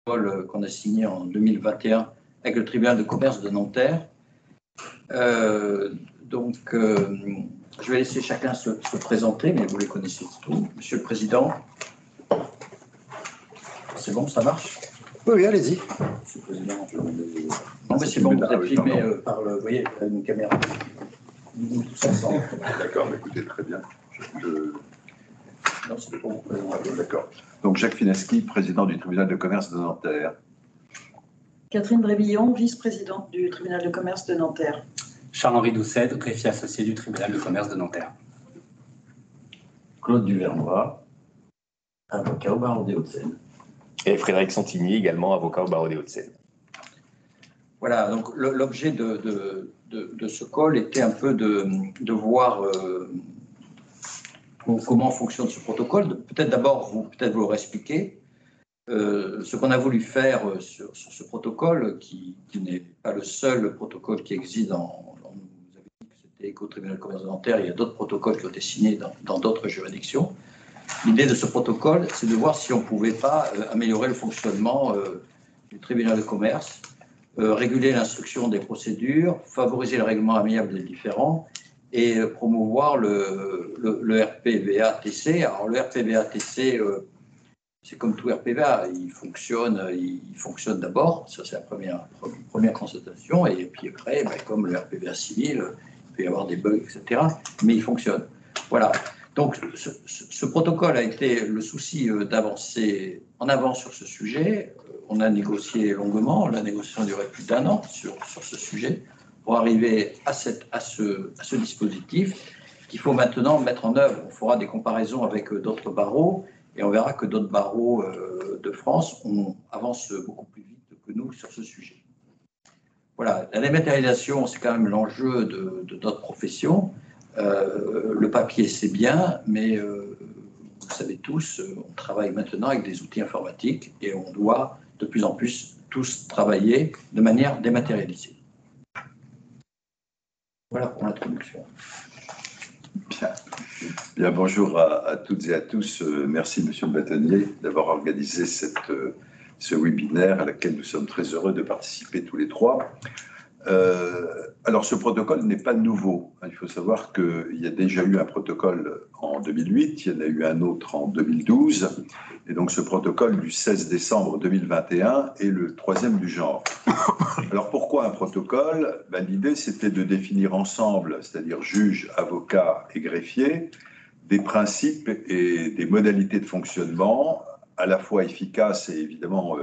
qu'on a signé en 2021 avec le tribunal de commerce de Nanterre. Je vais laisser chacun se présenter, mais vous les connaissez tous. Monsieur le Président, c'est bon, ça marche? Oui, allez-y. Monsieur le Président, non, mais c'est bon, vous êtes filmé par le, vous voyez, une caméra. Nous tous ensemble. D'accord, écoutez, très bien. Non, c'est pour vous. D'accord. Donc, Jacques Fineschi, président du tribunal de commerce de Nanterre. Catherine Brébillon, vice-présidente du tribunal de commerce de Nanterre. Charles-Henri Doucet, greffier associé du tribunal de commerce de Nanterre. Claude Duvernois, avocat au barreau des Hauts-de-Seine. Et Frédéric Santini, également avocat au barreau des Hauts-de-Seine. Voilà, donc l'objet de ce call était un peu de voir comment fonctionne ce protocole. Peut-être d'abord, vous le expliquer. Ce qu'on a voulu faire sur ce protocole, qui n'est pas le seul protocole qui existe vous avez dit que c'était qu'au tribunal de commerce de Nanterre, il y a d'autres protocoles qui ont été signés dans d'autres juridictions. L'idée de ce protocole, c'est de voir si on ne pouvait pas améliorer le fonctionnement du tribunal de commerce, réguler l'instruction des procédures, favoriser le règlement amiable des différends et promouvoir le RPVA-TC. Alors le RPVA-TC, c'est comme tout RPVA, il fonctionne d'abord, ça c'est la première constatation, et puis après, comme le RPVA civil, il peut y avoir des bugs, etc., mais il fonctionne. Voilà. Donc, ce protocole a été le souci d'avancer en avant sur ce sujet. On a négocié longuement, la négociation a duré plus d'1 an sur ce sujet, pour arriver à ce dispositif qu'il faut maintenant mettre en œuvre. On fera des comparaisons avec d'autres barreaux, et on verra que d'autres barreaux de France avancent beaucoup plus vite que nous sur ce sujet. Voilà, la dématérialisation, c'est quand même l'enjeu de notre profession. Le papier, c'est bien, mais vous savez tous, on travaille maintenant avec des outils informatiques et on doit de plus en plus tous travailler de manière dématérialisée. Voilà pour l'introduction. Bien, bonjour à toutes et à tous. Merci, Monsieur le bâtonnier, d'avoir organisé ce webinaire à laquelle nous sommes très heureux de participer tous les trois. Alors, ce protocole n'est pas nouveau. Il faut savoir qu'il y a déjà eu un protocole en 2008, il y en a eu un autre en 2012, et donc ce protocole du 16 décembre 2021 est le 3e du genre. Alors, pourquoi un protocole? L'idée, c'était de définir ensemble, c'est-à-dire juges, avocats et greffiers, des principes et des modalités de fonctionnement à la fois efficaces et évidemment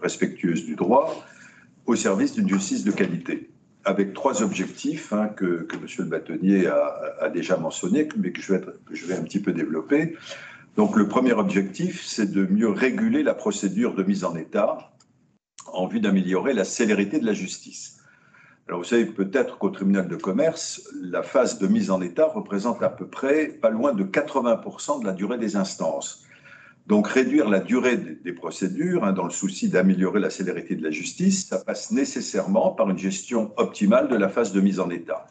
respectueuses du droit, au service d'une justice de qualité, avec 3 objectifs que Monsieur le bâtonnier a déjà mentionné, mais que je vais un petit peu développer. Donc, le premier objectif, c'est de mieux réguler la procédure de mise en état en vue d'améliorer la célérité de la justice. Alors, vous savez peut-être qu'au tribunal de commerce, la phase de mise en état représente à peu près pas loin de 80% de la durée des instances. Donc, réduire la durée des procédures, dans le souci d'améliorer la célérité de la justice, ça passe nécessairement par une gestion optimale de la phase de mise en état.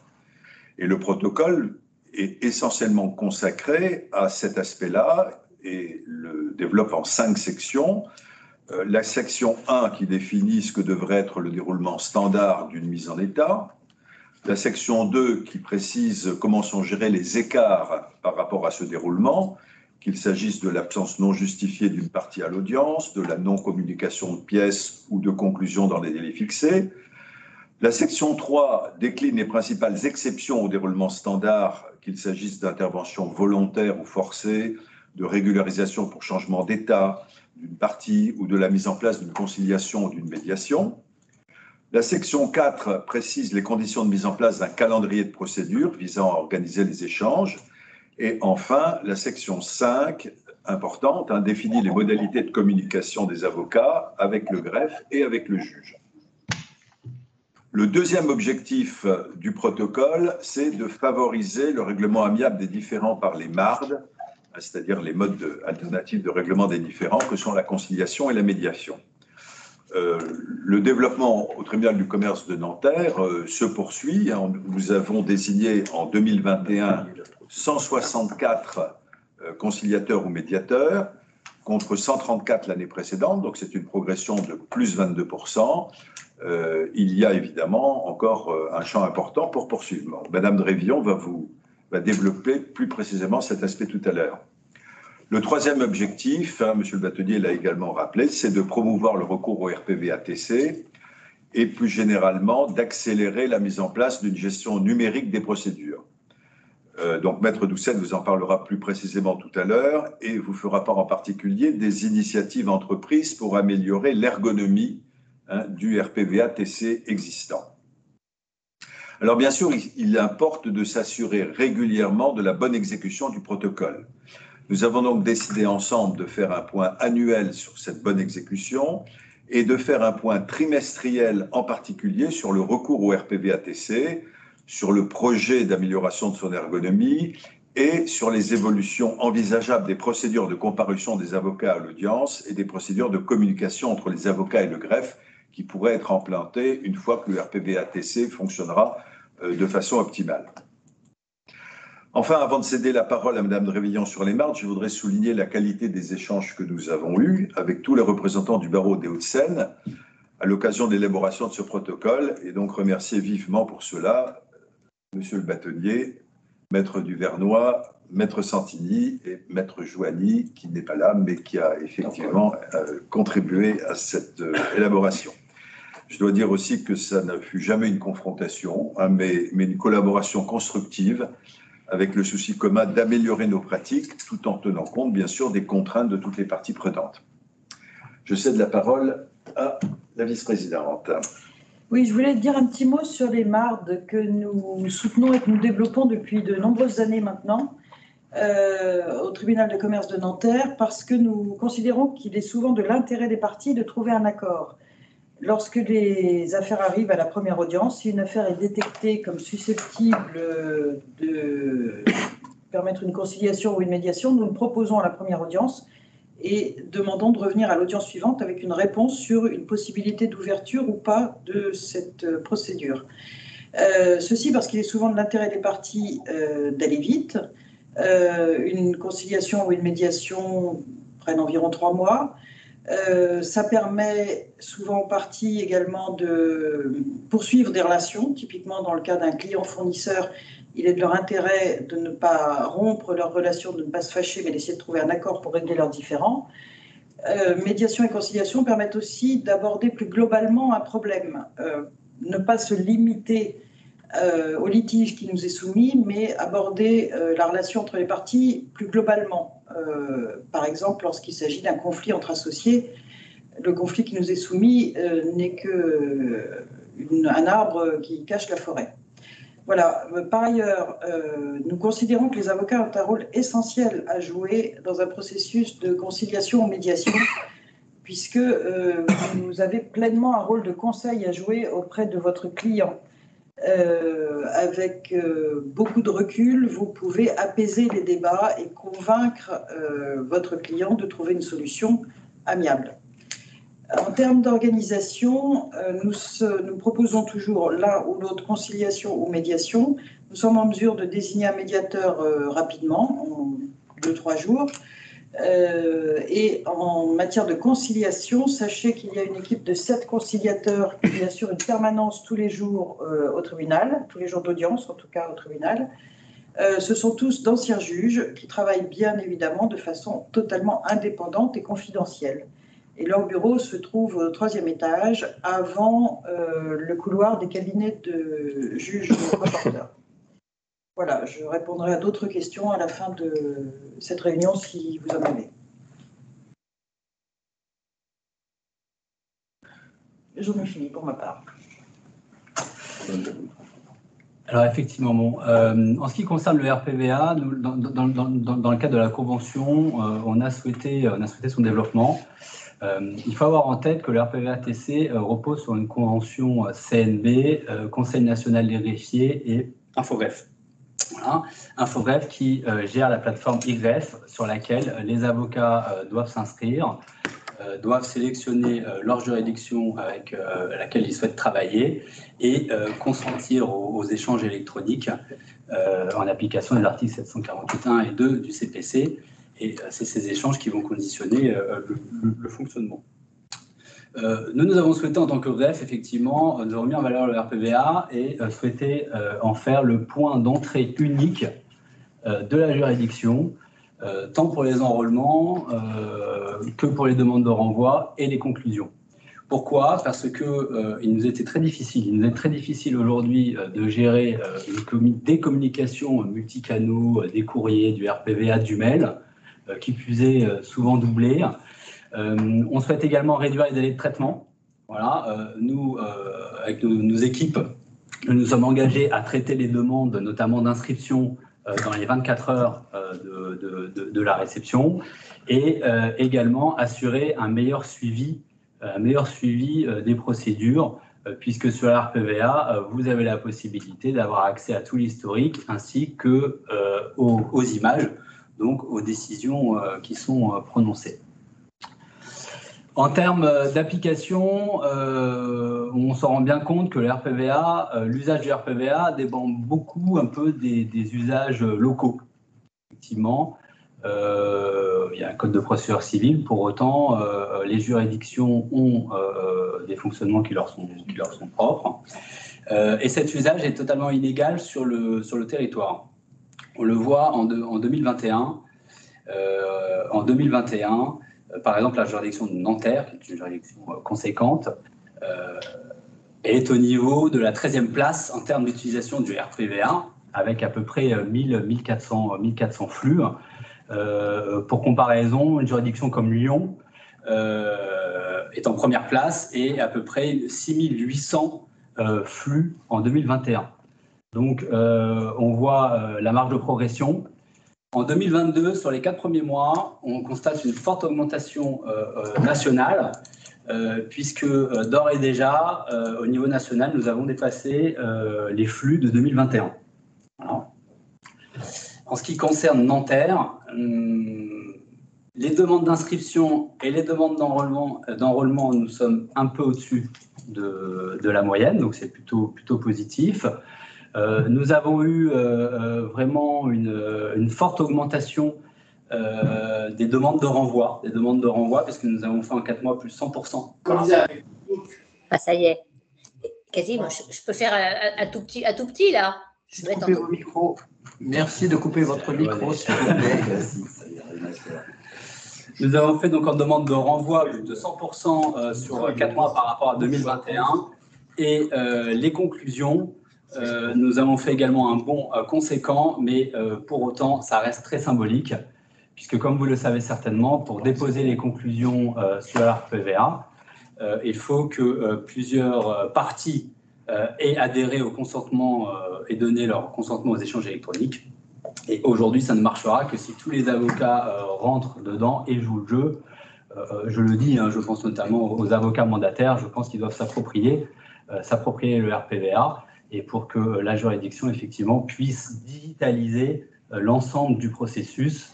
Et le protocole est essentiellement consacré à cet aspect-là et le développe en 5 sections. La section 1 qui définit ce que devrait être le déroulement standard d'une mise en état. La section 2 qui précise comment sont gérés les écarts par rapport à ce déroulement, qu'il s'agisse de l'absence non justifiée d'une partie à l'audience, de la non-communication de pièces ou de conclusion dans les délais fixés. La section 3 décline les principales exceptions au déroulement standard, qu'il s'agisse d'interventions volontaires ou forcées, de régularisation pour changement d'état d'une partie ou de la mise en place d'une conciliation ou d'une médiation. La section 4 précise les conditions de mise en place d'un calendrier de procédure visant à organiser les échanges. Et enfin, la section 5, importante, définit les modalités de communication des avocats avec le greffe et avec le juge. Le deuxième objectif du protocole, c'est de favoriser le règlement amiable des différends par les MARD, c'est-à-dire les modes alternatifs de règlement des différends, que sont la conciliation et la médiation. Le développement au tribunal du commerce de Nanterre se poursuit. Nous avons désigné en 2021 164 conciliateurs ou médiateurs, contre 134 l'année précédente, donc c'est une progression de plus 22%. Il y a évidemment encore un champ important pour poursuivre. Madame Drévillon va développer plus précisément cet aspect tout à l'heure. Le troisième objectif, Monsieur le Bâtonnier l'a également rappelé, c'est de promouvoir le recours au RPV-ATC et plus généralement d'accélérer la mise en place d'une gestion numérique des procédures. Donc Maître Doucet vous en parlera plus précisément tout à l'heure et vous fera part en particulier des initiatives entreprises pour améliorer l'ergonomie du RPV-ATC existant. Alors bien sûr, il importe de s'assurer régulièrement de la bonne exécution du protocole. Nous avons donc décidé ensemble de faire un point annuel sur cette bonne exécution et de faire un point trimestriel en particulier sur le recours au RPV-ATC, sur le projet d'amélioration de son ergonomie et sur les évolutions envisageables des procédures de comparution des avocats à l'audience et des procédures de communication entre les avocats et le greffe qui pourraient être implantées une fois que le RPV-ATC fonctionnera de façon optimale. Enfin, avant de céder la parole à Mme Drévillon sur les Marnes, je voudrais souligner la qualité des échanges que nous avons eus avec tous les représentants du barreau des Hauts-de-Seine à l'occasion de l'élaboration de ce protocole et donc remercier vivement pour cela Monsieur le Bâtonnier, Maître Duvernois, Maître Santini et Maître Joigny, qui n'est pas là, mais qui a effectivement contribué à cette élaboration. Je dois dire aussi que ça ne fut jamais une confrontation, mais une collaboration constructive avec le souci commun d'améliorer nos pratiques, tout en tenant compte, bien sûr, des contraintes de toutes les parties prenantes. Je cède la parole à la vice-présidente. Oui, je voulais dire un petit mot sur les MARD que nous soutenons et que nous développons depuis de nombreuses années maintenant au tribunal de commerce de Nanterre parce que nous considérons qu'il est souvent de l'intérêt des parties de trouver un accord. Lorsque les affaires arrivent à la première audience, si une affaire est détectée comme susceptible de permettre une conciliation ou une médiation, nous le proposons à la première audience et demandons de revenir à l'audience suivante avec une réponse sur une possibilité d'ouverture ou pas de cette procédure. Ceci parce qu'il est souvent de l'intérêt des parties d'aller vite. Une conciliation ou une médiation prennent environ 3 mois. Ça permet souvent aux parties également de poursuivre des relations. Typiquement, dans le cas d'un client-fournisseur, il est de leur intérêt de ne pas rompre leur relation, de ne pas se fâcher, mais d'essayer de trouver un accord pour régler leurs différends. Médiation et conciliation permettent aussi d'aborder plus globalement un problème. Ne pas se limiter au litige qui nous est soumis, mais aborder la relation entre les parties plus globalement. Par exemple, lorsqu'il s'agit d'un conflit entre associés, le conflit qui nous est soumis n'est qu'un arbre qui cache la forêt. Voilà. Par ailleurs, nous considérons que les avocats ont un rôle essentiel à jouer dans un processus de conciliation ou médiation, puisque vous avez pleinement un rôle de conseil à jouer auprès de votre client. Avec beaucoup de recul, vous pouvez apaiser les débats et convaincre votre client de trouver une solution amiable. En termes d'organisation, nous proposons toujours l'un ou l'autre conciliation ou médiation. Nous sommes en mesure de désigner un médiateur rapidement, en 2-3 jours. Et en matière de conciliation, sachez qu'il y a une équipe de 7 conciliateurs qui assure une permanence tous les jours au tribunal, tous les jours d'audience en tout cas au tribunal. Ce sont tous d'anciens juges qui travaillent bien évidemment de façon totalement indépendante et confidentielle. Et leur bureau se trouve au 3e étage, avant le couloir des cabinets de juges reporters. Voilà, je répondrai à d'autres questions à la fin de cette réunion si vous en avez. J'en ai fini pour ma part. Alors effectivement, bon, en ce qui concerne le RPVA, nous, dans le cadre de la convention, on a souhaité son développement. Il faut avoir en tête que le RPVA-TC repose sur une convention CNB, Conseil national des greffiers et Infogreffe. Voilà. Infogreffe qui gère la plateforme eGreffe sur laquelle les avocats doivent s'inscrire, doivent sélectionner leur juridiction avec laquelle ils souhaitent travailler et consentir aux échanges électroniques en application des articles 748.1 et 2 du CPC. Et c'est ces échanges qui vont conditionner le fonctionnement. Nous avons souhaité, en tant qu'EUREF, effectivement, nous avons mis en valeur le RPVA et souhaité en faire le point d'entrée unique de la juridiction, tant pour les enrôlements que pour les demandes de renvoi et les conclusions. Pourquoi ? Parce qu'il nous était très difficile. Il nous est très difficile aujourd'hui de gérer des communications multicanaux, des courriers, du RPVA, du mail, qui plus est souvent doublés. On souhaite également réduire les délais de traitement. Voilà, nous, avec nos équipes, nous nous sommes engagés à traiter les demandes, notamment d'inscription, dans les 24 heures de la réception, et également assurer un meilleur suivi des procédures, puisque sur la RPVA, vous avez la possibilité d'avoir accès à tout l'historique ainsi que aux images, donc aux décisions qui sont prononcées. En termes d'application, on s'en rend bien compte que le RPVA, l'usage du RPVA dépend beaucoup un peu des usages locaux. Effectivement, il y a un code de procédure civile, pour autant, les juridictions ont des fonctionnements qui leur sont propres. Et cet usage est totalement inégal sur le territoire. On le voit en 2021. Par exemple, la juridiction de Nanterre, qui est une juridiction conséquente, est au niveau de la 13e place en termes d'utilisation du RPVA, avec à peu près 1400 flux. Pour comparaison, une juridiction comme Lyon est en première place et à peu près 6800 flux en 2021. Donc, on voit la marge de progression. En 2022, sur les 4 premiers mois, on constate une forte augmentation nationale, puisque d'ores et déjà, au niveau national, nous avons dépassé les flux de 2021. Voilà. En ce qui concerne Nanterre, les demandes d'inscription et les demandes d'enrôlement, nous sommes un peu au-dessus de la moyenne, donc c'est plutôt positif. Nous avons eu vraiment une forte augmentation des demandes de renvoi, parce que nous avons fait en 4 mois plus 100%. Ah, ça y est. Quasiment, je peux faire un tout petit là. Je dois Coupez vos micros. Merci de couper votre micro, s'il vous plaît. Nous avons fait donc en demande de renvoi plus de 100% sur 4 mois par rapport à 2021. Et les conclusions, nous avons fait également un bond conséquent, mais pour autant, ça reste très symbolique, puisque comme vous le savez certainement, pour déposer les conclusions sur la RPVA, il faut que plusieurs parties aient adhéré au consentement et donné leur consentement aux échanges électroniques. Et aujourd'hui, ça ne marchera que si tous les avocats rentrent dedans et jouent le jeu. Je le dis, je pense notamment aux avocats mandataires, je pense qu'ils doivent s'approprier le RPVA, et pour que la juridiction, effectivement, puisse digitaliser l'ensemble du processus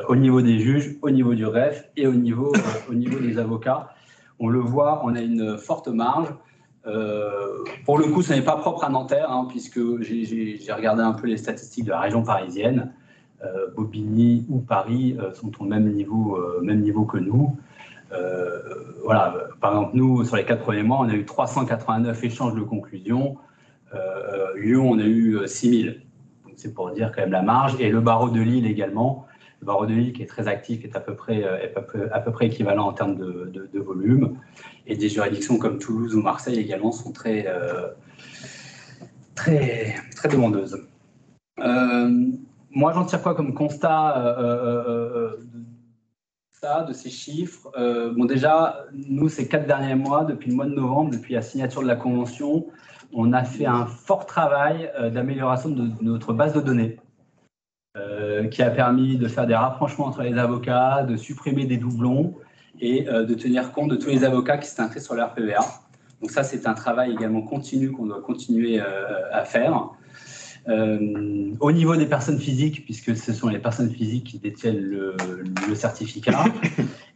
au niveau des juges, au niveau du REF et au niveau des avocats. On le voit, on a une forte marge. Pour le coup, ce n'est pas propre à Nanterre, puisque j'ai regardé un peu les statistiques de la région parisienne. Bobigny ou Paris sont au même niveau que nous. Voilà. Par exemple, nous, sur les 4 premiers mois, on a eu 389 échanges de conclusions. Lyon, on a eu 6000. Donc, c'est pour dire quand même la marge. Et le barreau de Lille également. Le barreau de Lille qui est très actif, qui est à peu près équivalent en termes de volume. Et des juridictions comme Toulouse ou Marseille également sont très demandeuses. Moi, j'en tire quoi comme constat de ces chiffres? Bon, déjà, nous, ces 4 derniers mois, depuis le mois de novembre, depuis la signature de la convention, on a fait un fort travail d'amélioration de notre base de données, qui a permis de faire des rapprochements entre les avocats, de supprimer des doublons et de tenir compte de tous les avocats qui s'étaient inscrits sur le RPVA. Donc ça, c'est un travail également continu qu'on doit continuer à faire. Au niveau des personnes physiques, puisque ce sont les personnes physiques qui détiennent le certificat,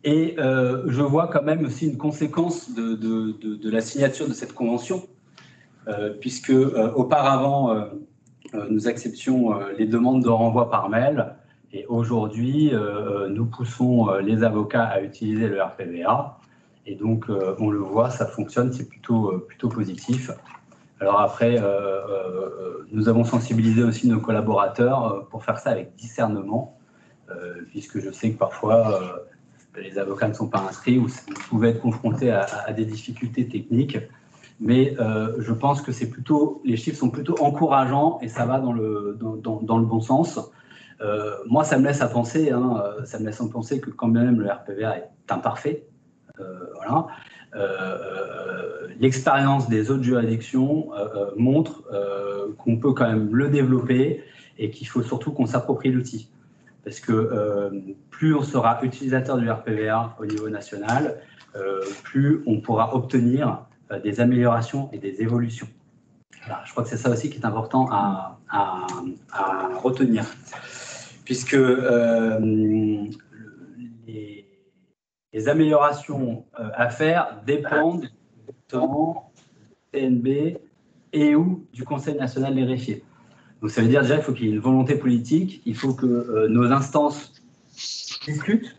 et je vois quand même aussi une conséquence de la signature de cette convention, puisque auparavant, nous acceptions les demandes de renvoi par mail, Et aujourd'hui, nous poussons les avocats à utiliser le RPVA. Et donc, on le voit, ça fonctionne, c'est plutôt positif. Alors après, nous avons sensibilisé aussi nos collaborateurs pour faire ça avec discernement, puisque je sais que parfois, les avocats ne sont pas inscrits ou pouvaient être confrontés à des difficultés techniques. Mais je pense que les chiffres sont plutôt encourageants et ça va dans le bon sens. Moi, ça me laisse à penser, que quand même le RPVA est imparfait. Voilà. L'expérience des autres juridictions montre qu'on peut quand même le développer et qu'il faut surtout qu'on s'approprie l'outil. Parce que plus on sera utilisateur du RPVA au niveau national, plus on pourra obtenir des améliorations et des évolutions. Voilà, je crois que c'est ça aussi qui est important à retenir. Puisque les améliorations à faire dépendent directement du CNB et ou du Conseil national des greffiers. Donc ça veut dire déjà qu'il faut qu'il y ait une volonté politique, il faut que nos instances discutent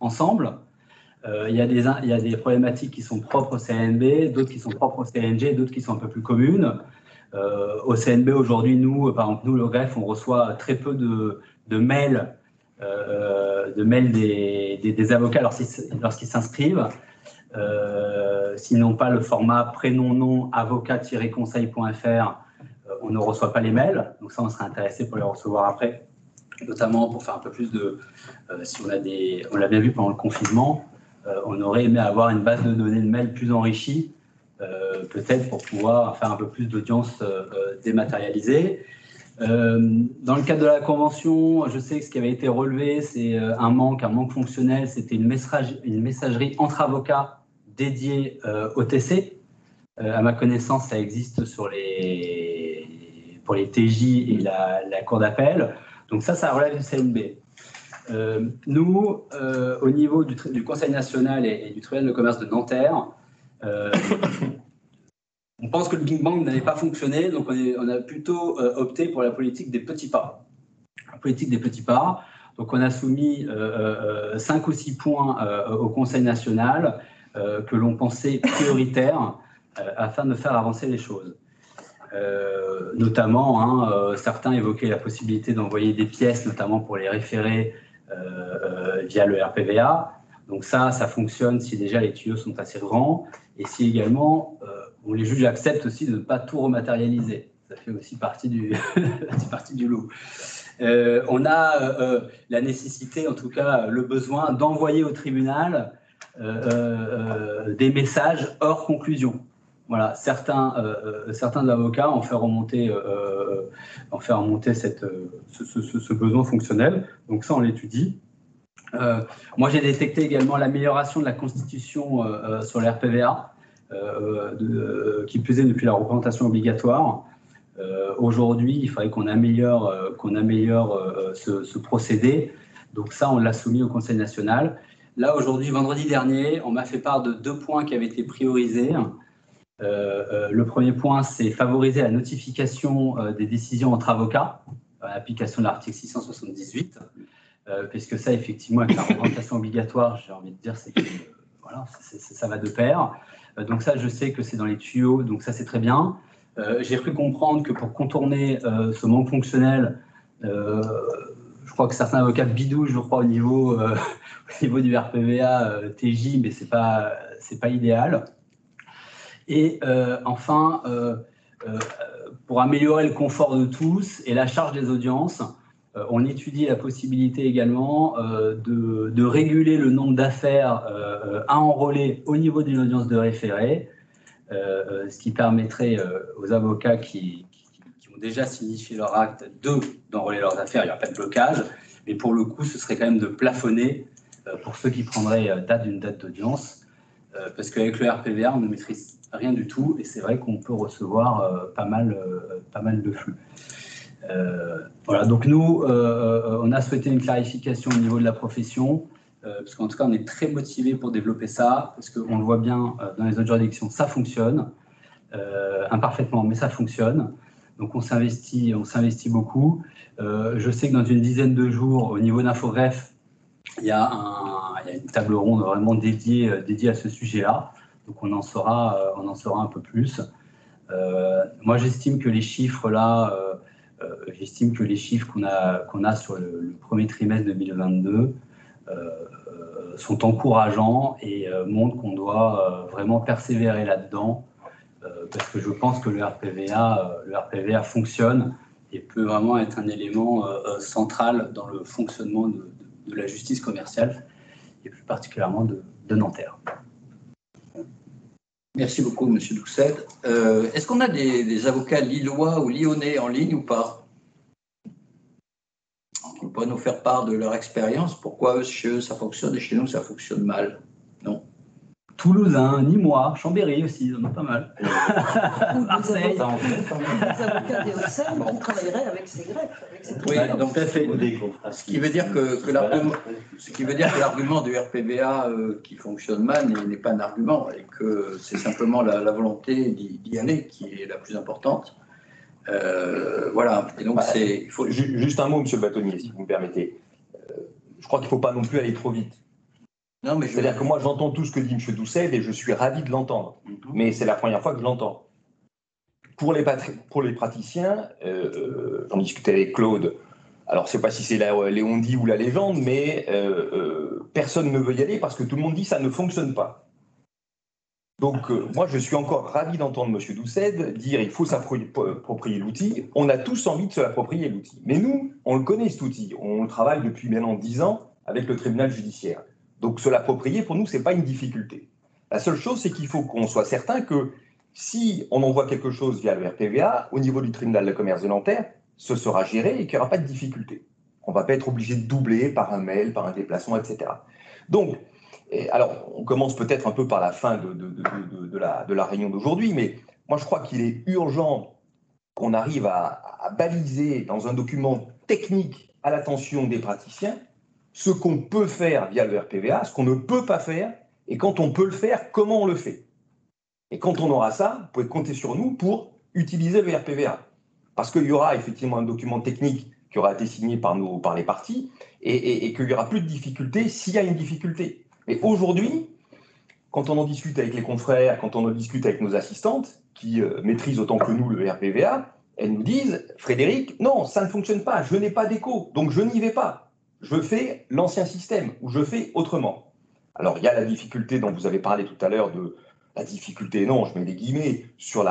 ensemble. Il y a des problématiques qui sont propres au CNB, d'autres qui sont propres au CNG, d'autres qui sont un peu plus communes. Au CNB aujourd'hui, par exemple, nous, le greffe, on reçoit très peu de mails des avocats lorsqu'ils s'inscrivent. S'ils n'ont pas le format prénom-nom avocat-conseil.fr, on ne reçoit pas les mails. Donc ça, on serait intéressé pour les recevoir après, notamment pour faire un peu plus si on l'a bien vu pendant le confinement, on aurait aimé avoir une base de données de mails plus enrichie, peut-être pour pouvoir faire un peu plus d'audience dématérialisée. Dans le cadre de la convention, je sais que ce qui avait été relevé, c'est un manque fonctionnel, c'était une messagerie entre avocats dédiée au TC. À ma connaissance, ça existe pour les TJ et la cour d'appel. Donc ça relève du CNB. Nous, au niveau du Conseil national et du tribunal de commerce de Nanterre, on pense que le Big Bang n'avait pas fonctionné, donc on a plutôt opté pour la politique des petits pas. La politique des petits pas. Donc on a soumis 5 ou 6 points au Conseil national que l'on pensait prioritaires afin de faire avancer les choses. Notamment, certains évoquaient la possibilité d'envoyer des pièces, notamment pour les référés via le RPVA. Donc ça fonctionne si déjà les tuyaux sont assez grands et si également les juges acceptent aussi de ne pas tout rematérialiser. Ça fait aussi partie du lot. On a la nécessité, en tout cas le besoin, d'envoyer au tribunal des messages hors conclusion. Voilà, certains avocats ont fait remonter ce besoin fonctionnel. Donc ça, on l'étudie. Moi, j'ai détecté également l'amélioration de la constitution sur le RPVA, qui plus est depuis la représentation obligatoire. Aujourd'hui, il faudrait qu'on améliore ce procédé. Donc ça, on l'a soumis au Conseil national. Là, aujourd'hui, vendredi dernier, on m'a fait part de 2 points qui avaient été priorisés. Le premier point, c'est favoriser la notification des décisions entre avocats, à l'application de l'article 678, puisque ça, effectivement, avec la représentation obligatoire, j'ai envie de dire, c'est que voilà, ça va de pair. Donc ça, je sais que c'est dans les tuyaux, donc ça, c'est très bien. J'ai cru comprendre que pour contourner ce manque fonctionnel, je crois que certains avocats bidouillent, je crois, au niveau du RPVA TJ, mais c'est pas idéal. Et enfin, pour améliorer le confort de tous et la charge des audiences, on étudie la possibilité également de réguler le nombre d'affaires à enrôler au niveau d'une audience de référé, ce qui permettrait aux avocats qui ont déjà signifié leur acte d'enrôler leurs affaires, il n'y aura pas de blocage, mais pour le coup, ce serait quand même de plafonner pour ceux qui prendraient d'une date d'audience, parce qu'avec le RPVA, on ne maîtrise rien du tout, et c'est vrai qu'on peut recevoir pas mal de flux. Voilà, donc nous, on a souhaité une clarification au niveau de la profession, parce qu'en tout cas, on est très motivés pour développer ça, parce qu'on le voit bien dans les autres juridictions, ça fonctionne, imparfaitement, mais ça fonctionne. Donc on s'investit beaucoup. Je sais que dans une dizaine de jours, au niveau d'Infogreffe, il y a une table ronde vraiment dédiée à ce sujet-là. Donc on en saura un peu plus. Moi, j'estime que les chiffres là, qu'on a sur le premier trimestre 2022 sont encourageants et montrent qu'on doit vraiment persévérer là-dedans, parce que je pense que le RPVA fonctionne et peut vraiment être un élément central dans le fonctionnement de la justice commerciale et plus particulièrement de Nanterre. Merci beaucoup, M. Doucet. Est-ce qu'on a des avocats lillois ou lyonnais en ligne ou pas? Ils pourraient nous faire part de leur expérience. Pourquoi chez eux ça fonctionne et chez nous ça fonctionne mal? Non. Toulousain, Nîmois, Chambéry aussi, on en a pas mal. Marseille. Des avocats des Hauts-de-Seine qui travailleraient avec ces greffes. Oui, donc tout à fait. Ce qui veut dire que l'argument du RPVA qui fonctionne mal n'est pas un argument et que c'est simplement la volonté d'y aller qui est la plus importante. Voilà. Et donc il faut juste un mot, M. le bâtonnier, si vous me permettez. Je crois qu'il ne faut pas non plus aller trop vite. C'est-à-dire que moi, j'entends tout ce que dit M. Doucet et je suis ravi de l'entendre. Mais c'est la première fois que je l'entends. Pour les praticiens, j'en discutais avec Claude. Alors, je ne sais pas si c'est Léondi ou la légende, mais personne ne veut y aller parce que tout le monde dit que ça ne fonctionne pas. Donc, moi, je suis encore ravi d'entendre M. Doucet dire qu'il faut s'approprier l'outil. On a tous envie de se l'approprier, l'outil. Mais nous, on le connaît, cet outil. On le travaille depuis maintenant 10 ans avec le tribunal judiciaire. Donc, se l'approprier, pour nous, ce n'est pas une difficulté. La seule chose, c'est qu'il faut qu'on soit certain que si on envoie quelque chose via le RPVA, au niveau du tribunal de commerce de Nanterre, ce sera géré et qu'il n'y aura pas de difficulté. On ne va pas être obligé de doubler par un mail, par un déplacement, etc. Donc, alors, on commence peut-être un peu par la fin de la réunion d'aujourd'hui, mais moi, je crois qu'il est urgent qu'on arrive à baliser dans un document technique à l'attention des praticiens ce qu'on peut faire via le RPVA, ce qu'on ne peut pas faire, et quand on peut le faire, comment on le fait. Et quand on aura ça, vous pouvez compter sur nous pour utiliser le RPVA. Parce qu'il y aura effectivement un document technique qui aura été signé par les parties, et qu'il n'y aura plus de difficulté s'il y a une difficulté. Mais aujourd'hui, quand on en discute avec les confrères, quand on en discute avec nos assistantes, qui maîtrisent autant que nous le RPVA, elles nous disent « Frédéric, non, ça ne fonctionne pas, je n'ai pas d'écho, donc je n'y vais pas. Je fais l'ancien système ou je fais autrement. » Alors, il y a la difficulté dont vous avez parlé tout à l'heure, de la difficulté, non, je mets des guillemets, sur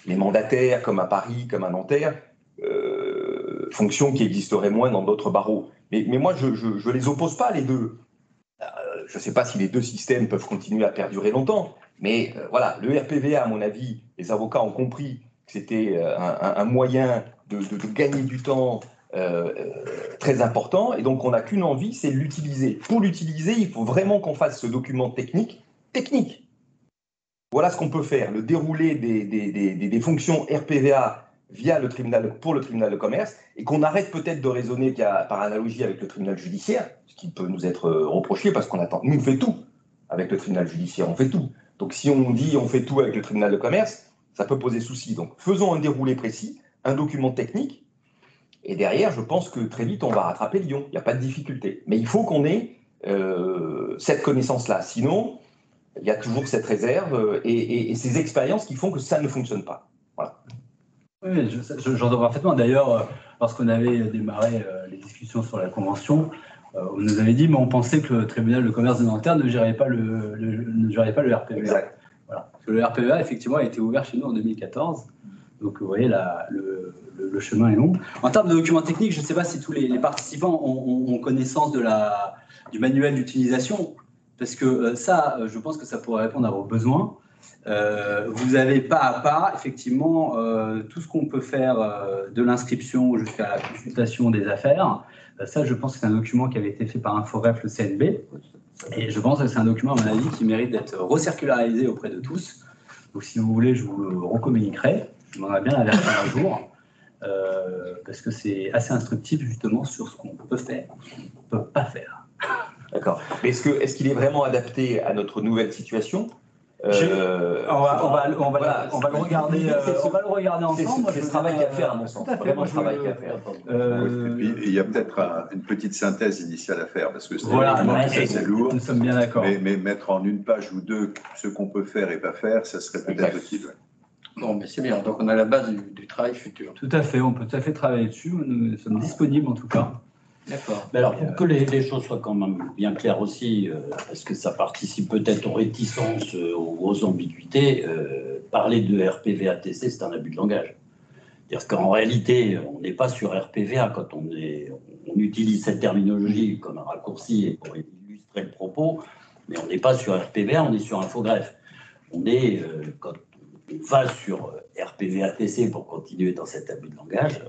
les mandataires, comme à Paris, comme à Nanterre, fonction qui existerait moins dans d'autres barreaux. Mais moi, je ne les oppose pas, les deux. Je ne sais pas si les deux systèmes peuvent continuer à perdurer longtemps, mais voilà, le RPVA, à mon avis, les avocats ont compris que c'était un moyen de gagner du temps très important, et donc on n'a qu'une envie, c'est de l'utiliser. Pour l'utiliser, il faut vraiment qu'on fasse ce document technique. Voilà ce qu'on peut faire, le déroulé des fonctions RPVA via pour le tribunal de commerce, et qu'on arrête peut-être de raisonner par analogie avec le tribunal judiciaire, ce qui peut nous être reproché parce qu'on attend. Nous, on fait tout avec le tribunal judiciaire, on fait tout. Donc si on dit on fait tout avec le tribunal de commerce, ça peut poser souci. Donc faisons un déroulé précis, un document technique, et derrière, je pense que très vite, on va rattraper Lyon. Il n'y a pas de difficulté. Mais il faut qu'on ait cette connaissance-là. Sinon, il y a toujours cette réserve et ces expériences qui font que ça ne fonctionne pas. Voilà. Oui, j'entends parfaitement. D'ailleurs, lorsqu'on avait démarré les discussions sur la convention, on nous avait dit, mais on pensait que le tribunal de commerce de Nanterre ne gérait pas le RPVA. Exact. Voilà. Parce que le RPVA, effectivement, a été ouvert chez nous en 2014. Donc, vous voyez, le chemin est long. En termes de documents techniques, je ne sais pas si tous les participants ont connaissance du manuel d'utilisation, parce que ça, je pense que ça pourrait répondre à vos besoins. Vous avez pas à pas, effectivement, tout ce qu'on peut faire de l'inscription jusqu'à la consultation des affaires. Ça, je pense que c'est un document qui avait été fait par Inforef, le CNB. Et je pense que c'est un document, à mon avis, qui mérite d'être recircularisé auprès de tous. Donc, si vous voulez, je vous le recommuniquerai. Je demanderai bien la version un jour, parce que c'est assez instructif, justement, sur ce qu'on peut faire, ce qu'on ne peut pas faire. D'accord. Mais est-ce qu'il est vraiment adapté à notre nouvelle situation ? On va le regarder. On va le regarder ensemble. C'est ce travail qu'il y a à faire, à mon sens. Vraiment le travail qu'il y a à faire. Et puis, il y a peut-être une petite synthèse initiale à faire, parce que c'est lourd. Nous sommes bien d'accord. Mais mettre en une page ou deux ce qu'on peut faire et pas faire, ça serait peut-être utile. Bon, mais c'est bien. Donc, on a la base du travail futur. Tout à fait. On peut tout à fait travailler dessus. Nous sommes disponibles, en tout cas. D'accord. Mais alors, pour que les choses soient quand même bien claires aussi, parce que ça participe peut-être aux réticences, aux ambiguïtés, parler de RPVATC, c'est un abus de langage. C'est-à-dire qu'en réalité, on n'est pas sur RPVA quand on utilise cette terminologie comme un raccourci pour illustrer le propos, mais on n'est pas sur RPVA, on est sur infogreffe. On est, quand on va sur RPVATC pour continuer dans cet abus de langage,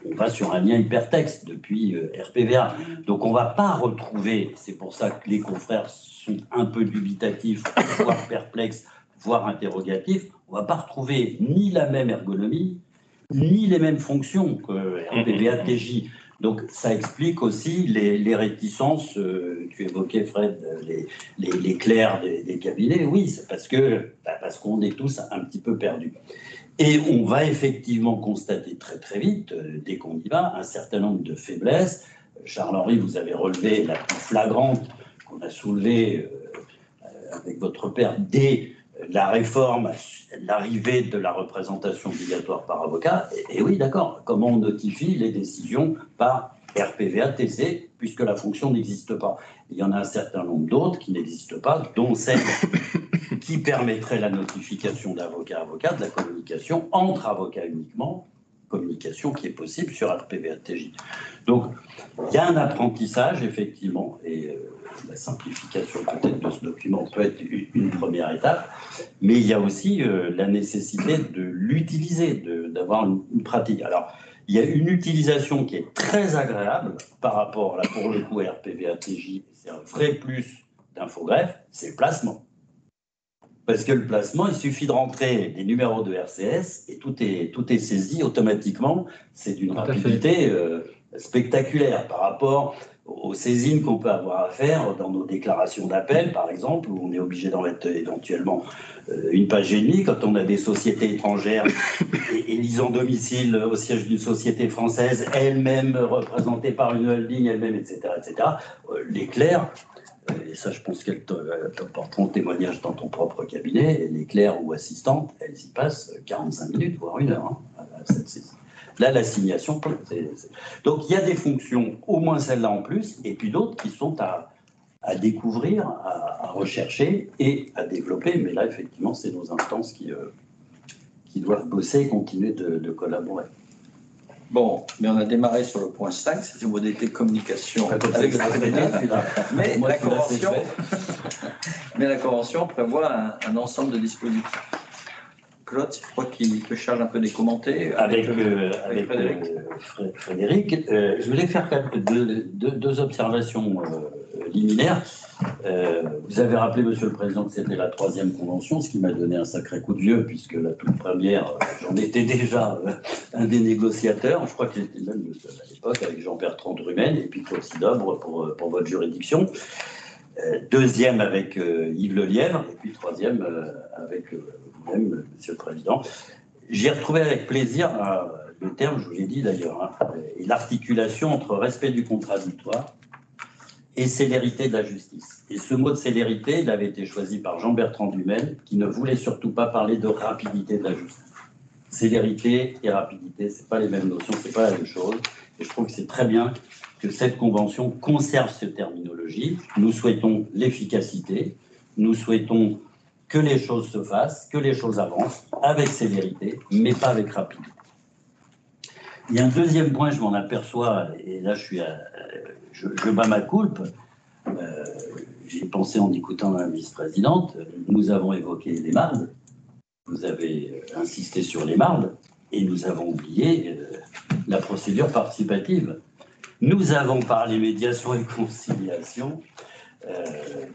on va sur un lien hypertexte depuis RPVA. Donc on ne va pas retrouver, c'est pour ça que les confrères sont un peu dubitatifs, voire perplexes, voire interrogatifs, on ne va pas retrouver ni la même ergonomie, ni les mêmes fonctions que RPVA-TJ. Donc ça explique aussi les réticences, tu évoquais Fred, les clercs des cabinets, oui, c'est parce qu'on est tous un petit peu perdus. Et on va effectivement constater très très vite, dès qu'on y va, un certain nombre de faiblesses. Charles-Henri, vous avez relevé la plus flagrante qu'on a soulevée avec votre père dès la réforme, l'arrivée de la représentation obligatoire par avocat. Et oui, d'accord, comment on notifie les décisions par RPVA-TC, puisque la fonction n'existe pas. Il y en a un certain nombre d'autres qui n'existent pas, dont celle qui permettrait la notification d'avocat à avocat, de la communication entre avocats uniquement, communication qui est possible sur RPVA-TJ. Donc, il y a un apprentissage, effectivement, et la simplification peut-être de ce document peut être une première étape, mais il y a aussi la nécessité de l'utiliser, d'avoir une pratique. Alors, il y a une utilisation qui est très agréable par rapport, là, pour le coup, RPVA-TJ, c'est un vrai plus d'infogreffe, c'est le placement. Parce que le placement, il suffit de rentrer des numéros de RCS et tout est saisi automatiquement. C'est d'une rapidité spectaculaire par rapport aux saisines qu'on peut avoir à faire dans nos déclarations d'appel, par exemple, où on est obligé d'en mettre éventuellement une page et demie quand on a des sociétés étrangères élisant domicile au siège d'une société française, elle-même représentée par une holding, elle-même, etc., etc. Les clercs, et ça, je pense qu'elles t'apporteront témoignage dans ton propre cabinet, les clercs ou assistantes, elles y passent 45 minutes, voire 1 heure, à cette saisie. Là, l'assignation, donc il y a des fonctions, au moins celle-là en plus, et puis d'autres qui sont à découvrir, à rechercher et à développer. Mais là, effectivement, c'est nos instances qui doivent bosser et continuer de collaborer. Bon, mais on a démarré sur le point 5, c'est les modalités de communication avec le président. Mais la convention prévoit un ensemble de dispositifs. Claude, je crois qu'il te charge un peu des commentaires. Avec Frédéric, je voulais faire deux observations liminaires. Vous avez rappelé, Monsieur le Président, que c'était la 3e convention, ce qui m'a donné un sacré coup de vieux, puisque la toute première, j'en étais déjà un des négociateurs. Je crois que j'étais même le seul à l'époque, avec Jean-Bertrand Drummel et puis Claude Sidobre pour votre juridiction. 2e avec Yves Lelièvre, et puis 3e avec vous-même, Monsieur le Président. J'ai retrouvé avec plaisir le terme, je vous l'ai dit d'ailleurs, et l'articulation entre respect du contradictoire et célérité de la justice. Et ce mot de célérité, il avait été choisi par Jean-Bertrand Duhamel, qui ne voulait surtout pas parler de rapidité de la justice. Célérité et rapidité, ce n'est pas les mêmes notions, ce n'est pas la même chose. Et je trouve que c'est très bien que cette convention conserve cette terminologie. Nous souhaitons l'efficacité, nous souhaitons que les choses se fassent, que les choses avancent, avec célérité, mais pas avec rapidité. Il y a un deuxième point, je m'en aperçois, et là je bats ma culpe. J'ai pensé en écoutant la vice-présidente, nous avons évoqué les mardes, vous avez insisté sur les mardes, et nous avons oublié la procédure participative. Nous avons parlé médiation et conciliation.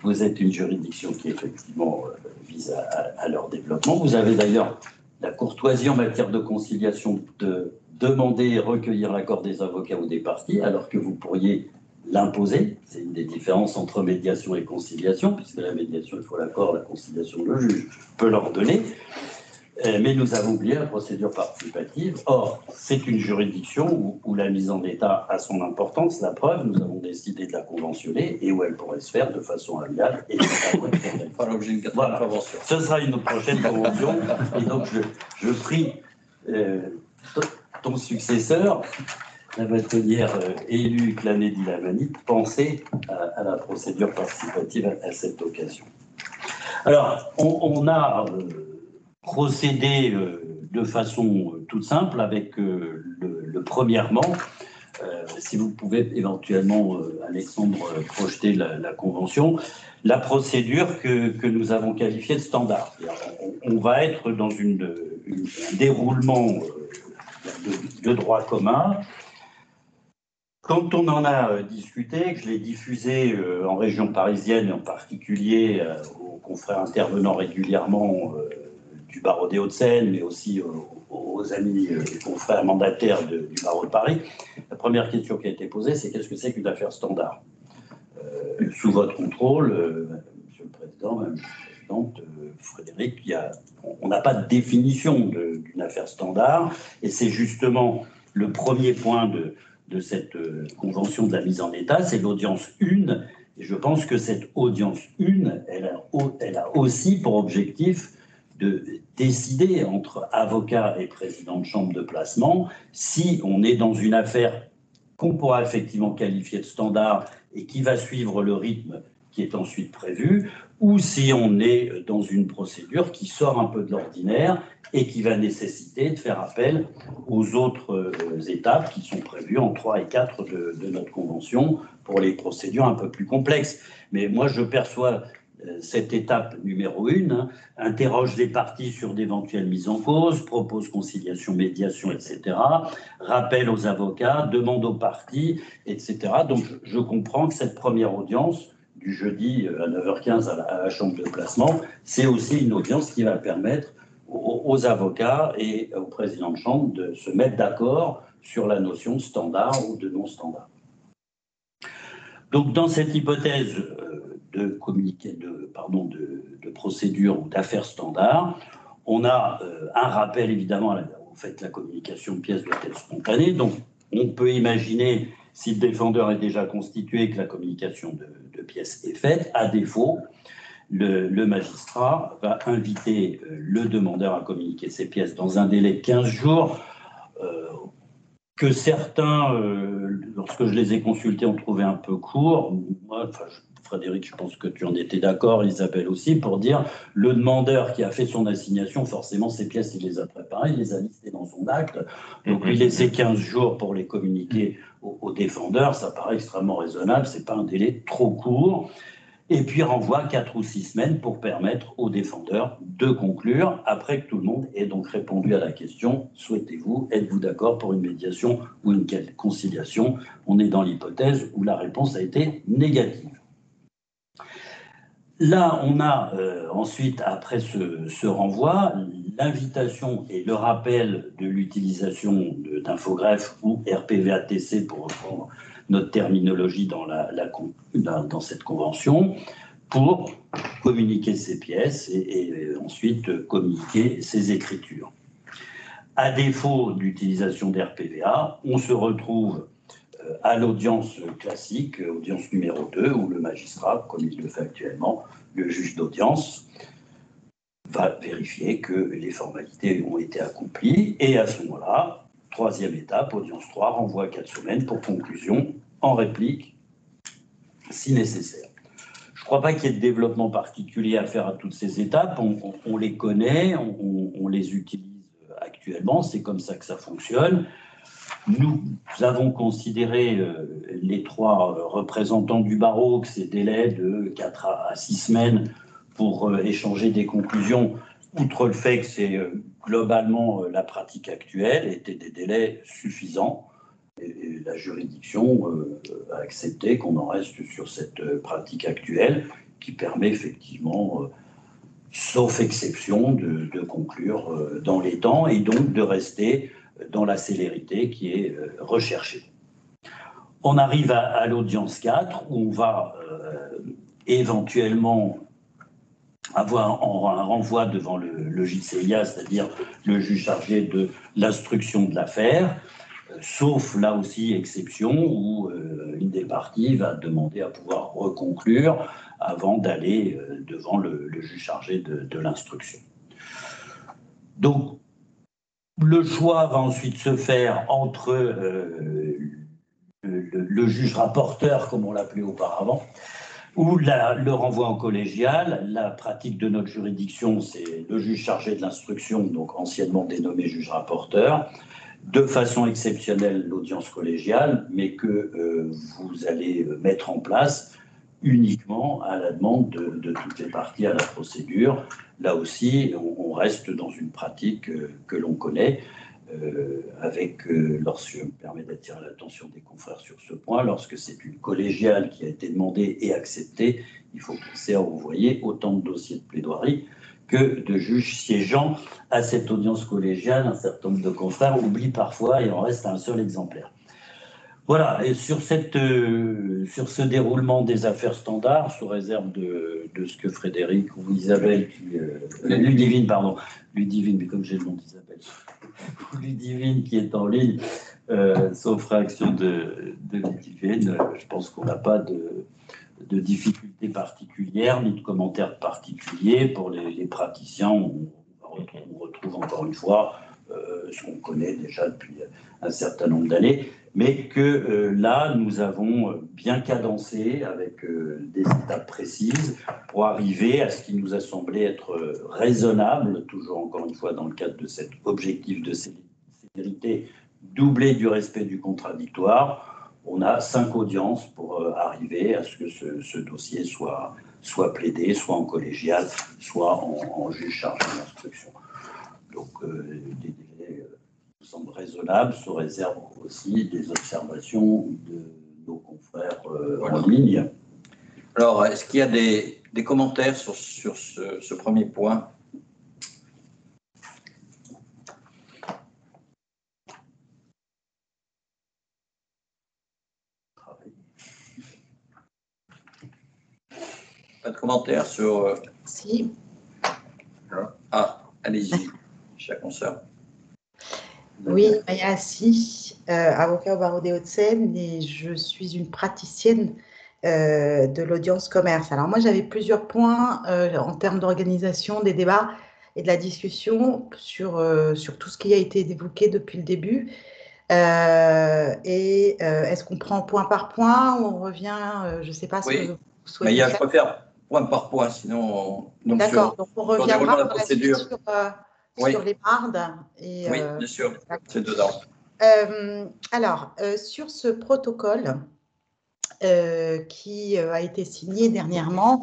Vous êtes une juridiction qui effectivement vise à leur développement. Vous avez d'ailleurs la courtoisie en matière de conciliation de demander et recueillir l'accord des avocats ou des parties, alors que vous pourriez l'imposer. C'est une des différences entre médiation et conciliation, puisque la médiation, il faut l'accord, la conciliation, le juge peut l'ordonner. Mais nous avons oublié la procédure participative. Or, c'est une juridiction où la mise en état a son importance. La preuve, nous avons décidé de la conventionner et où elle pourrait se faire de façon amiable et pas l'objet d'une voilà. Convention. Ce sera une prochaine convention. Et donc, je prie ton successeur, la bâtonnière élue Clanédi Lamani, penser à la procédure participative à cette occasion. Alors, on a procédé de façon toute simple avec le premièrement, si vous pouvez éventuellement, Alexandre, projeter la convention, la procédure que nous avons qualifiée de standard. On va être dans un déroulement de droit commun. Quand on en a discuté, que je l'ai diffusé en région parisienne, et en particulier aux confrères intervenant régulièrement du barreau des Hauts-de-Seine, mais aussi aux amis et confrères mandataires du barreau de Paris, la première question qui a été posée, c'est qu'est-ce que c'est qu'une affaire standard ? Sous votre contrôle, Monsieur le Président, Madame la Présidente, Frédéric, on n'a pas de définition d'une affaire standard, et c'est justement le premier point de cette convention de la mise en état, c'est l'audience 1, et je pense que cette audience 1, elle a aussi pour objectif de décider entre avocat et président de chambre de placement si on est dans une affaire qu'on pourra effectivement qualifier de standard et qui va suivre le rythme qui est ensuite prévu, ou si on est dans une procédure qui sort un peu de l'ordinaire et qui va nécessiter de faire appel aux autres étapes qui sont prévues en 3 et 4 de notre convention pour les procédures un peu plus complexes. Mais moi, je perçois cette étape numéro 1, interroge les parties sur d'éventuelles mises en cause, propose conciliation, médiation, etc., rappel aux avocats, demande aux parties, etc. Donc, je comprends que cette première audience du jeudi à 9h15 à la chambre de placement, c'est aussi une audience qui va permettre aux avocats et au président de chambre de se mettre d'accord sur la notion de standard ou de non-standard. Donc, dans cette hypothèse de procédure ou d'affaires standard, on a un rappel, évidemment, au fait que la communication de pièces doit être spontanée. Donc, on peut imaginer, si le défendeur est déjà constitué, que la communication de pièces est faite. À défaut, le magistrat va inviter le demandeur à communiquer ses pièces dans un délai de 15 jours, que certains, lorsque je les ai consultés, ont trouvé un peu court. Moi, Frédéric, je pense que tu en étais d'accord, Isabelle aussi, pour dire le demandeur qui a fait son assignation, forcément, ses pièces, il les a préparées, il les a listées dans son acte. Donc, lui laisser 15 jours pour les communiquer au défendeur, ça paraît extrêmement raisonnable, ce n'est pas un délai trop court. Et puis renvoie 4 ou 6 semaines pour permettre au défendeur de conclure, après que tout le monde ait donc répondu à la question « Souhaitez-vous, êtes-vous d'accord pour une médiation ou une conciliation ?» On est dans l'hypothèse où la réponse a été négative. Là, on a ensuite, après ce renvoi, l'invitation et le rappel de l'utilisation d'infogreffes ou RPVATC pour reprendre notre terminologie dans cette convention, pour communiquer ces pièces et ensuite communiquer ces écritures. À défaut d'utilisation d'RPVA, on se retrouve à l'audience classique, audience numéro 2, où le magistrat, comme il le fait actuellement, le juge d'audience, va vérifier que les formalités ont été accomplies et à ce moment-là, troisième étape, audience 3, renvoi à 4 semaines pour conclusion en réplique, si nécessaire. Je ne crois pas qu'il y ait de développement particulier à faire à toutes ces étapes. On les connaît, on les utilise actuellement, c'est comme ça que ça fonctionne. Nous avons considéré, les 3 représentants du barreau, que ces délais de 4 à 6 semaines pour échanger des conclusions, outre le fait que c'est globalement la pratique actuelle, étaient des délais suffisants. Et la juridiction a accepté qu'on en reste sur cette pratique actuelle qui permet effectivement, sauf exception, de conclure dans les temps et donc de rester dans la célérité qui est recherchée. On arrive à l'audience 4 où on va éventuellement avoir un renvoi devant le JCIA, c'est-à-dire le juge chargé de l'instruction de l'affaire, sauf là aussi exception où une des parties va demander à pouvoir reconclure avant d'aller devant le juge chargé de l'instruction. Donc, le choix va ensuite se faire entre le juge rapporteur, comme on l'appelait auparavant, ou le renvoi en collégial. La pratique de notre juridiction, c'est le juge chargé de l'instruction, donc anciennement dénommé juge rapporteur, de façon exceptionnelle l'audience collégiale, mais que vous allez mettre en place uniquement à la demande de toutes les parties à la procédure. Là aussi, on reste dans une pratique que l'on connaît, lorsque je me permets d'attirer l'attention des confrères sur ce point, lorsque c'est une collégiale qui a été demandée et acceptée, il faut penser à envoyer autant de dossiers de plaidoirie que de juges siégeant à cette audience collégiale. Un certain nombre de confrères oublient parfois et en reste un seul exemplaire. Voilà, et sur ce déroulement des affaires standards, sous réserve de ce que Frédéric ou Isabelle, Ludivine, mais comme j'ai le nom d'Isabelle, Ludivine qui est en ligne, sauf réaction de Ludivine, je pense qu'on n'a pas de difficultés particulières ni de commentaires particuliers. Pour les praticiens, on retrouve encore une fois ce qu'on connaît déjà depuis un certain nombre d'années, mais que là, nous avons bien cadencé avec des étapes précises pour arriver à ce qui nous a semblé être raisonnable, toujours encore une fois dans le cadre de cet objectif de célérité doublé du respect du contradictoire. On a 5 audiences pour arriver à ce que ce dossier soit plaidé, soit en collégial, soit en juge chargé d'instruction. Donc, des délais nous semblent raisonnables, sous réserve aussi des observations de nos confrères en ligne. Alors, est-ce qu'il y a des commentaires sur ce premier point ? Pas de commentaires sur... Si. Ah, allez-y, chère consoeur. Oui, Maya Assi, avocat au barreau des Hauts-de-Seine, et je suis une praticienne de l'audience commerce. Alors moi, j'avais plusieurs points en termes d'organisation des débats et de la discussion sur tout ce qui a été évoqué depuis le début. Est-ce qu'on prend point par point ou on revient, je ne sais pas ce que vous souhaitez faire. Je préfère point par point, sinon... D'accord, donc on reviendra la procédure. Sur les mardes. Oui, bien sûr, c'est dedans. Alors, sur ce protocole qui a été signé dernièrement,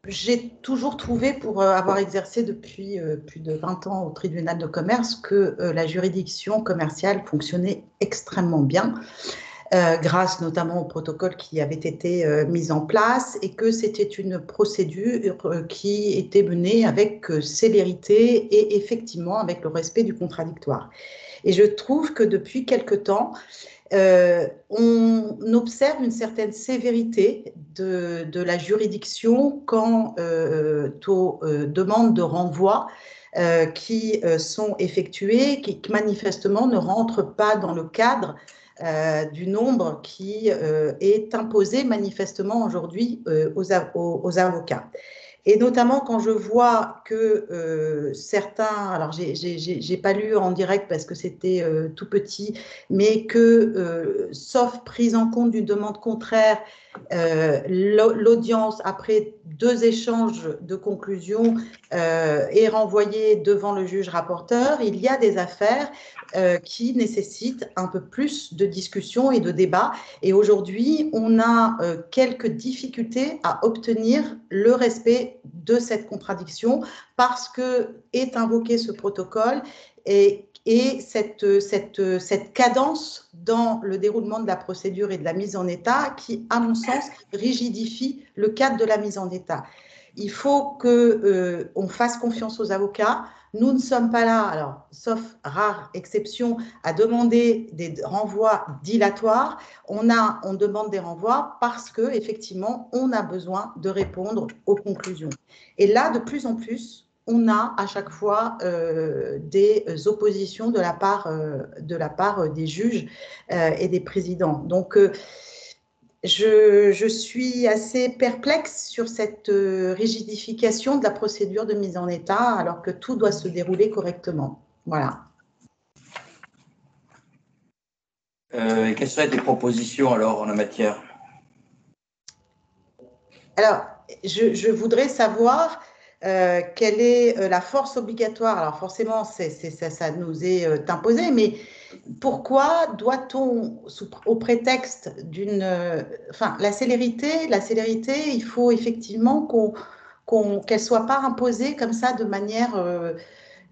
j'ai toujours trouvé, pour avoir exercé depuis plus de 20 ans au tribunal de commerce, que la juridiction commerciale fonctionnait extrêmement bien. Grâce notamment au protocole qui avait été mis en place, et que c'était une procédure qui était menée avec célérité et effectivement avec le respect du contradictoire. Et je trouve que depuis quelque temps, on observe une certaine sévérité de la juridiction quant aux demandes de renvoi qui sont effectuées, qui manifestement ne rentrent pas dans le cadre du nombre qui est imposé manifestement aujourd'hui aux avocats. Et notamment quand je vois que certains, alors j'ai pas lu en direct parce que c'était tout petit, mais que sauf prise en compte d'une demande contraire, l'audience, après 2 échanges de conclusions, est renvoyée devant le juge rapporteur. Il y a des affaires qui nécessitent un peu plus de discussion et de débat. Et aujourd'hui, on a quelques difficultés à obtenir le respect de cette contradiction parce que est invoqué ce protocole et cette cadence dans le déroulement de la procédure et de la mise en état qui, à mon sens, rigidifie le cadre de la mise en état. Il faut qu'on fasse confiance aux avocats. nous ne sommes pas là, alors, sauf rare exception, à demander des renvois dilatoires. On demande des renvois parce qu'effectivement, on a besoin de répondre aux conclusions. Et là, de plus en plus, on a à chaque fois des oppositions de la part des juges et des présidents. Donc, je suis assez perplexe sur cette rigidification de la procédure de mise en état, alors que tout doit se dérouler correctement. Voilà. Quelles seraient tes propositions alors en la matière? Alors, je voudrais savoir quelle est la force obligatoire. Alors forcément, ça nous est imposé, mais pourquoi doit-on, au prétexte d'une... la célérité, il faut effectivement qu'elle ne soit pas imposée comme ça de manière,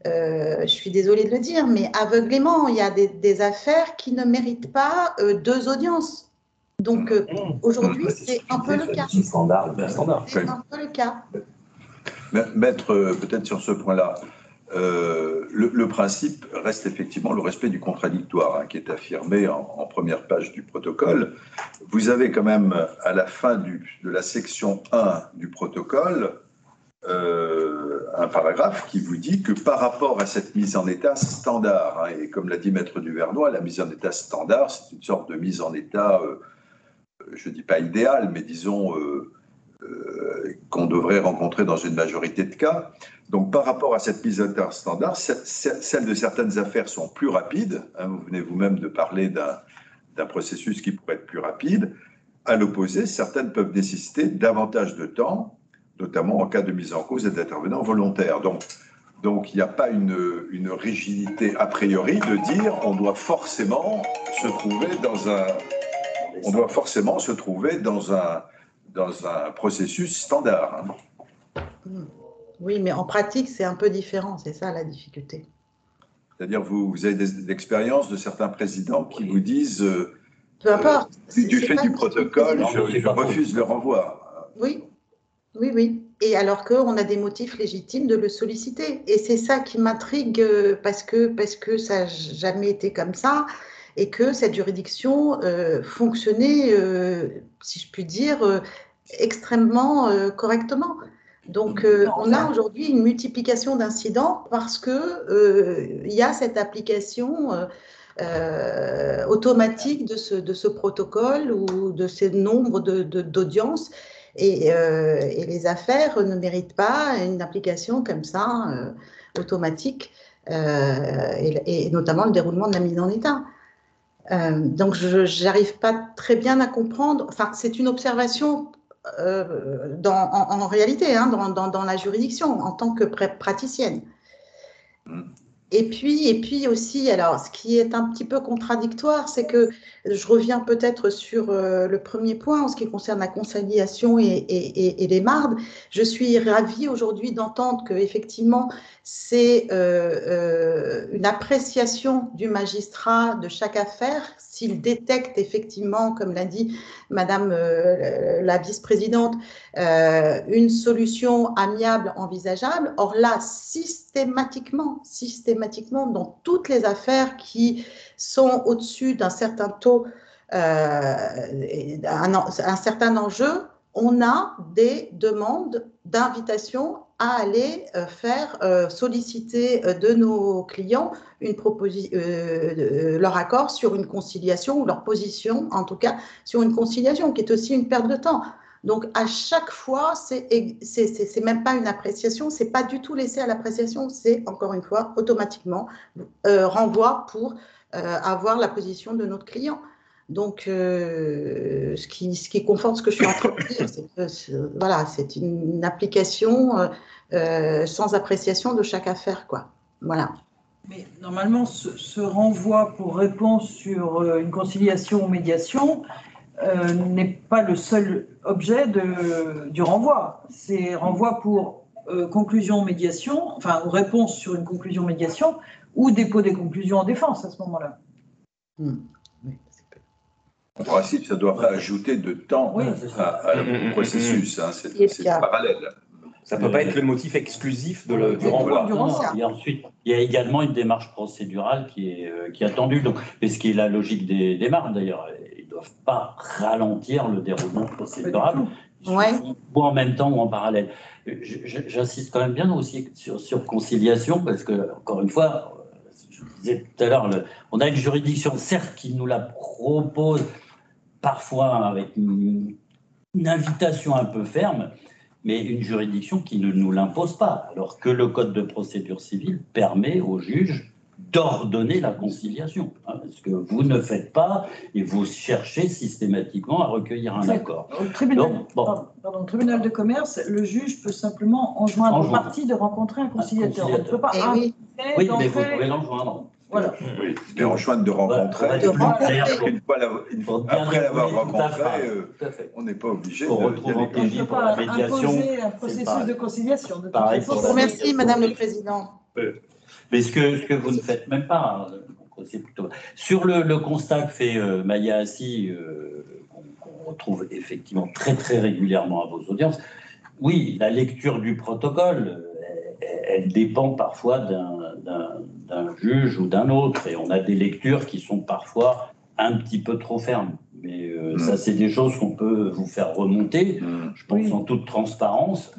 je suis désolée de le dire, mais aveuglément. Il y a des affaires qui ne méritent pas 2 audiences. Donc aujourd'hui, c'est un peu le cas. C'est un peu le cas. Maître, peut-être sur ce point-là, le principe reste effectivement le respect du contradictoire, qui est affirmé en première page du protocole. Vous avez quand même, à la fin de la section 1 du protocole, un paragraphe qui vous dit que par rapport à cette mise en état standard, et comme l'a dit Maître Duvernois, la mise en état standard, c'est une sorte de mise en état, je ne dis pas idéale, mais disons qu'on devrait rencontrer dans une majorité de cas. Donc, par rapport à cette mise en état standard, celles de certaines affaires sont plus rapides. Vous venez vous-même de parler d'un processus qui pourrait être plus rapide. À l'opposé, certaines peuvent nécessiter davantage de temps, notamment en cas de mise en cause et d'intervenants volontaires. Donc, il n'y a pas une rigidité a priori de dire on doit forcément se trouver dans un processus standard. Oui, mais en pratique, c'est un peu différent, c'est ça la difficulté. C'est-à-dire, vous avez des expériences de certains présidents qui vous disent peu importe. Du fait du protocole, je refuse le renvoi. Oui. Et alors qu'on a des motifs légitimes de le solliciter. Et c'est ça qui m'intrigue parce que ça n'a jamais été comme ça et que cette juridiction fonctionnait, si je puis dire, extrêmement correctement. Donc, on a aujourd'hui une multiplication d'incidents parce qu'il y a cette application automatique de ce protocole ou de ces nombres d'audiences. Et les affaires ne méritent pas une application comme ça, automatique, et notamment le déroulement de la mise en état. Donc, je n'arrive pas très bien à comprendre. Enfin, c'est une observation en réalité, dans la juridiction, en tant que praticienne. Et puis aussi, alors, ce qui est un petit peu contradictoire, c'est que je reviens peut-être sur le premier point en ce qui concerne la conciliation et les mardes. Je suis ravie aujourd'hui d'entendre qu'effectivement, c'est une appréciation du magistrat de chaque affaire s'il détecte effectivement, comme l'a dit Madame la vice-présidente, une solution amiable envisageable. Or là, systématiquement, dans toutes les affaires qui sont au-dessus d'un certain taux, un certain enjeu, on a des demandes d'invitation à aller solliciter de nos clients leur accord sur une conciliation ou leur position, en tout cas, sur une conciliation, qui est aussi une perte de temps. Donc, à chaque fois, c'est même pas une appréciation, c'est pas du tout laissé à l'appréciation, c'est, encore une fois, automatiquement renvoi pour avoir la position de notre client. Donc, ce qui conforte ce que je suis en train de dire, c'est que voilà, c'est une application sans appréciation de chaque affaire, quoi. Voilà. Mais normalement, ce renvoi pour réponse sur une conciliation ou médiation n'est pas le seul objet du renvoi. C'est renvoi pour conclusion médiation, enfin, ou réponse sur une conclusion médiation, ou dépôt des conclusions en défense à ce moment-là. En principe, ça ne doit pas ajouter de temps au processus, c'est parallèle. Ça ne peut pas être le motif exclusif du renvoi. Et ensuite, il y a également une démarche procédurale qui est attendue. Donc, et ce qui est la logique des démarches d'ailleurs. Ils ne doivent pas ralentir le déroulement procédural. Ou en même temps ou en parallèle. J'insiste quand même bien aussi sur conciliation, parce que, encore une fois, je disais tout à l'heure, on a une juridiction, certes, qui nous la propose parfois avec une invitation un peu ferme, mais une juridiction qui ne nous l'impose pas, alors que le Code de procédure civile permet aux juges d'ordonner la conciliation, ce que vous ne faites pas, et vous cherchez systématiquement à recueillir un accord. Au tribunal de commerce, le juge peut simplement enjoindre aux parties de rencontrer un conciliateur. On ne peut pas oui, mais vous pouvez l'enjoindre. Voilà. Oui, mais enjoindre de rencontrer. Après l'avoir rencontré, on n'est pas obligé pour retrouver pour la médiation. Imposer un processus de conciliation. Je vous remercie, Madame le Président. Mais ce que vous ne faites même pas, c'est plutôt... Sur le constat que fait Maya Hassi, qu'on retrouve effectivement très très régulièrement à vos audiences, oui, la lecture du protocole, elle dépend parfois d'un juge ou d'un autre, et on a des lectures qui sont parfois un petit peu trop fermes. Mais ça, c'est des choses qu'on peut vous faire remonter, je pense en toute transparence,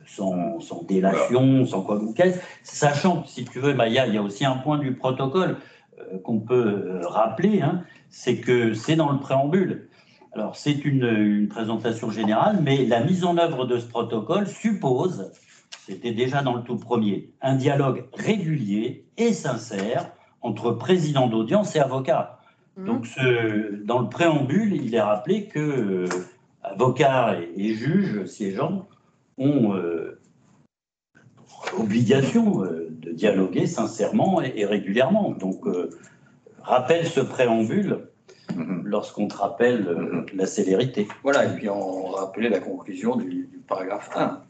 sans délation, sans quoi vous caisse. Sachant que, si tu veux, Maya, il y a aussi un point du protocole qu'on peut rappeler, c'est que c'est dans le préambule. Alors, c'est une présentation générale, mais la mise en œuvre de ce protocole suppose, c'était déjà dans le tout premier, un dialogue régulier et sincère entre président d'audience et avocat. Donc, dans le préambule, il est rappelé que avocats et juges siégeants ont obligation de dialoguer sincèrement et régulièrement. Donc, rappelle ce préambule lorsqu'on te rappelle la célérité. Voilà, et puis on rappelait la conclusion du paragraphe 1.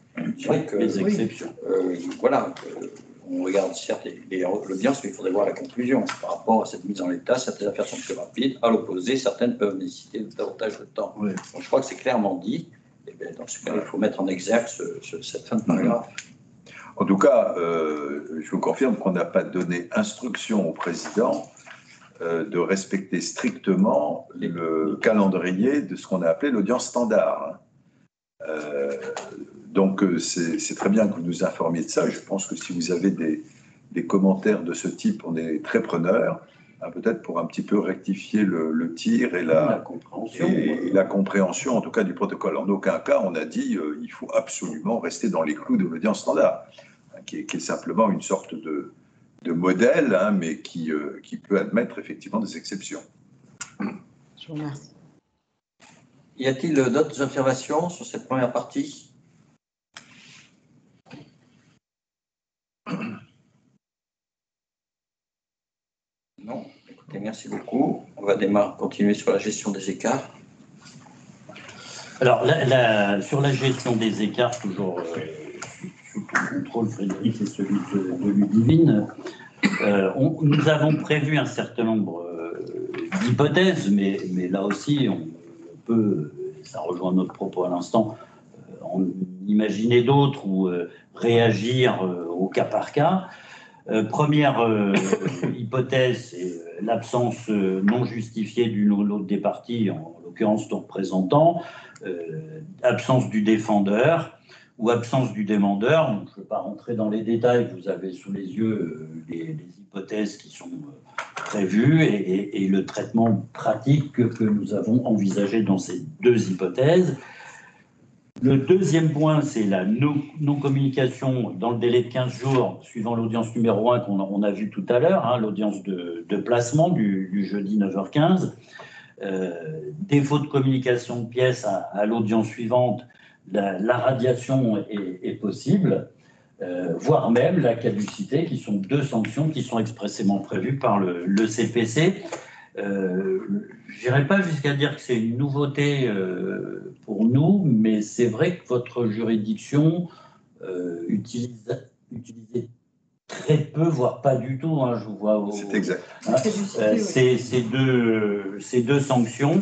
Les exceptions. On regarde certes l'audience, mais il faudrait voir la conclusion. Par rapport à cette mise en état, certaines affaires sont plus rapides. À l'opposé, certaines peuvent nécessiter davantage de temps. Donc, je crois que c'est clairement dit. Et bien, dans ce cas, il faut mettre en exergue cette fin de paragraphe. En tout cas, je vous confirme qu'on n'a pas donné instruction au président de respecter strictement le calendrier de ce qu'on a appelé l'audience standard. Donc, c'est très bien que vous nous informiez de ça. Je pense que si vous avez des commentaires de ce type, on est très preneurs, peut-être pour un petit peu rectifier le tir et la compréhension, en tout cas, du protocole. En aucun cas, on a dit il faut absolument rester dans les clous de l'audience standard, qui est simplement une sorte de modèle, mais qui peut admettre effectivement des exceptions. Je vous remercie. Y a-t-il d'autres observations sur cette première partie ? Non. Écoutez, merci beaucoup. On va continuer sur la gestion des écarts. Alors, sur la gestion des écarts, toujours sous ton contrôle, Frédéric, et celui de Ludivine, nous avons prévu un certain nombre d'hypothèses, mais là aussi, on peut, ça rejoint notre propos à l'instant, en imaginer d'autres ou réagir au cas par cas. Première hypothèse, c'est l'absence non justifiée d'une ou l'autre des parties, en l'occurrence ton représentant, absence du défendeur ou absence du demandeur. Donc, je ne vais pas rentrer dans les détails, vous avez sous les yeux les hypothèses qui sont prévues et le traitement pratique que nous avons envisagé dans ces deux hypothèses. Le deuxième point, c'est la non-communication dans le délai de 15 jours, suivant l'audience numéro 1 qu'on a vu tout à l'heure, l'audience de placement du jeudi 9h15. Défaut de communication de pièces à l'audience suivante, la radiation est possible, voire même la caducité, qui sont deux sanctions qui sont expressément prévues par le CPC. Je n'irai pas jusqu'à dire que c'est une nouveauté pour nous, mais c'est vrai que votre juridiction utilisait très peu, voire pas du tout. Je vous vois. C'est exact. Ces deux sanctions.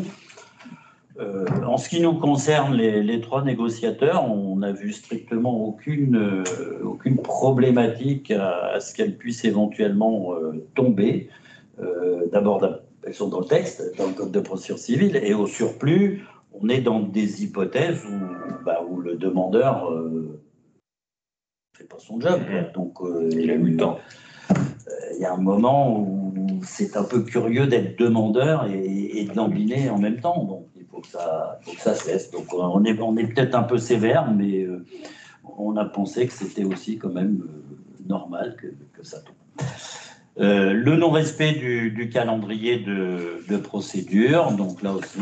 En ce qui nous concerne, les trois négociateurs, on n'a vu strictement aucune problématique à ce qu'elles puissent éventuellement tomber. D'abord, elles sont dans le texte, dans le Code de procédure civile, et au surplus, on est dans des hypothèses où le demandeur ne fait pas son job. Donc, il a eu le temps. Il y a un moment où c'est un peu curieux d'être demandeur et de lambiner en même temps. Donc, il faut que ça cesse. Donc, on est peut-être un peu sévère, mais on a pensé que c'était aussi quand même normal que ça tombe. Le non-respect du calendrier de procédure. Donc, là aussi,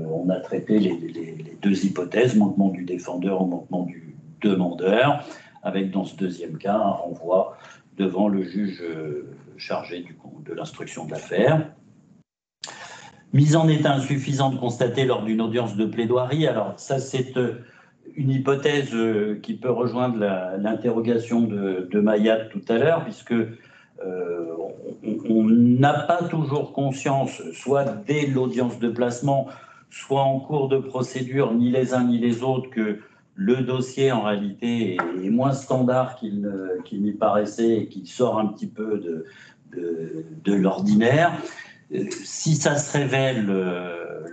on a traité les deux hypothèses, manquement du défendeur ou manquement du demandeur, avec dans ce deuxième cas un renvoi devant le juge chargé de l'instruction de l'affaire. Mise en état insuffisante constatée lors d'une audience de plaidoirie. Alors ça, c'est une hypothèse qui peut rejoindre l'interrogation de Mayat tout à l'heure, puisque on n'a pas toujours conscience, soit dès l'audience de placement, soit en cours de procédure, ni les uns ni les autres, que le dossier, en réalité, est moins standard qu'il n'y paraissait et qu'il sort un petit peu de l'ordinaire. Si ça se révèle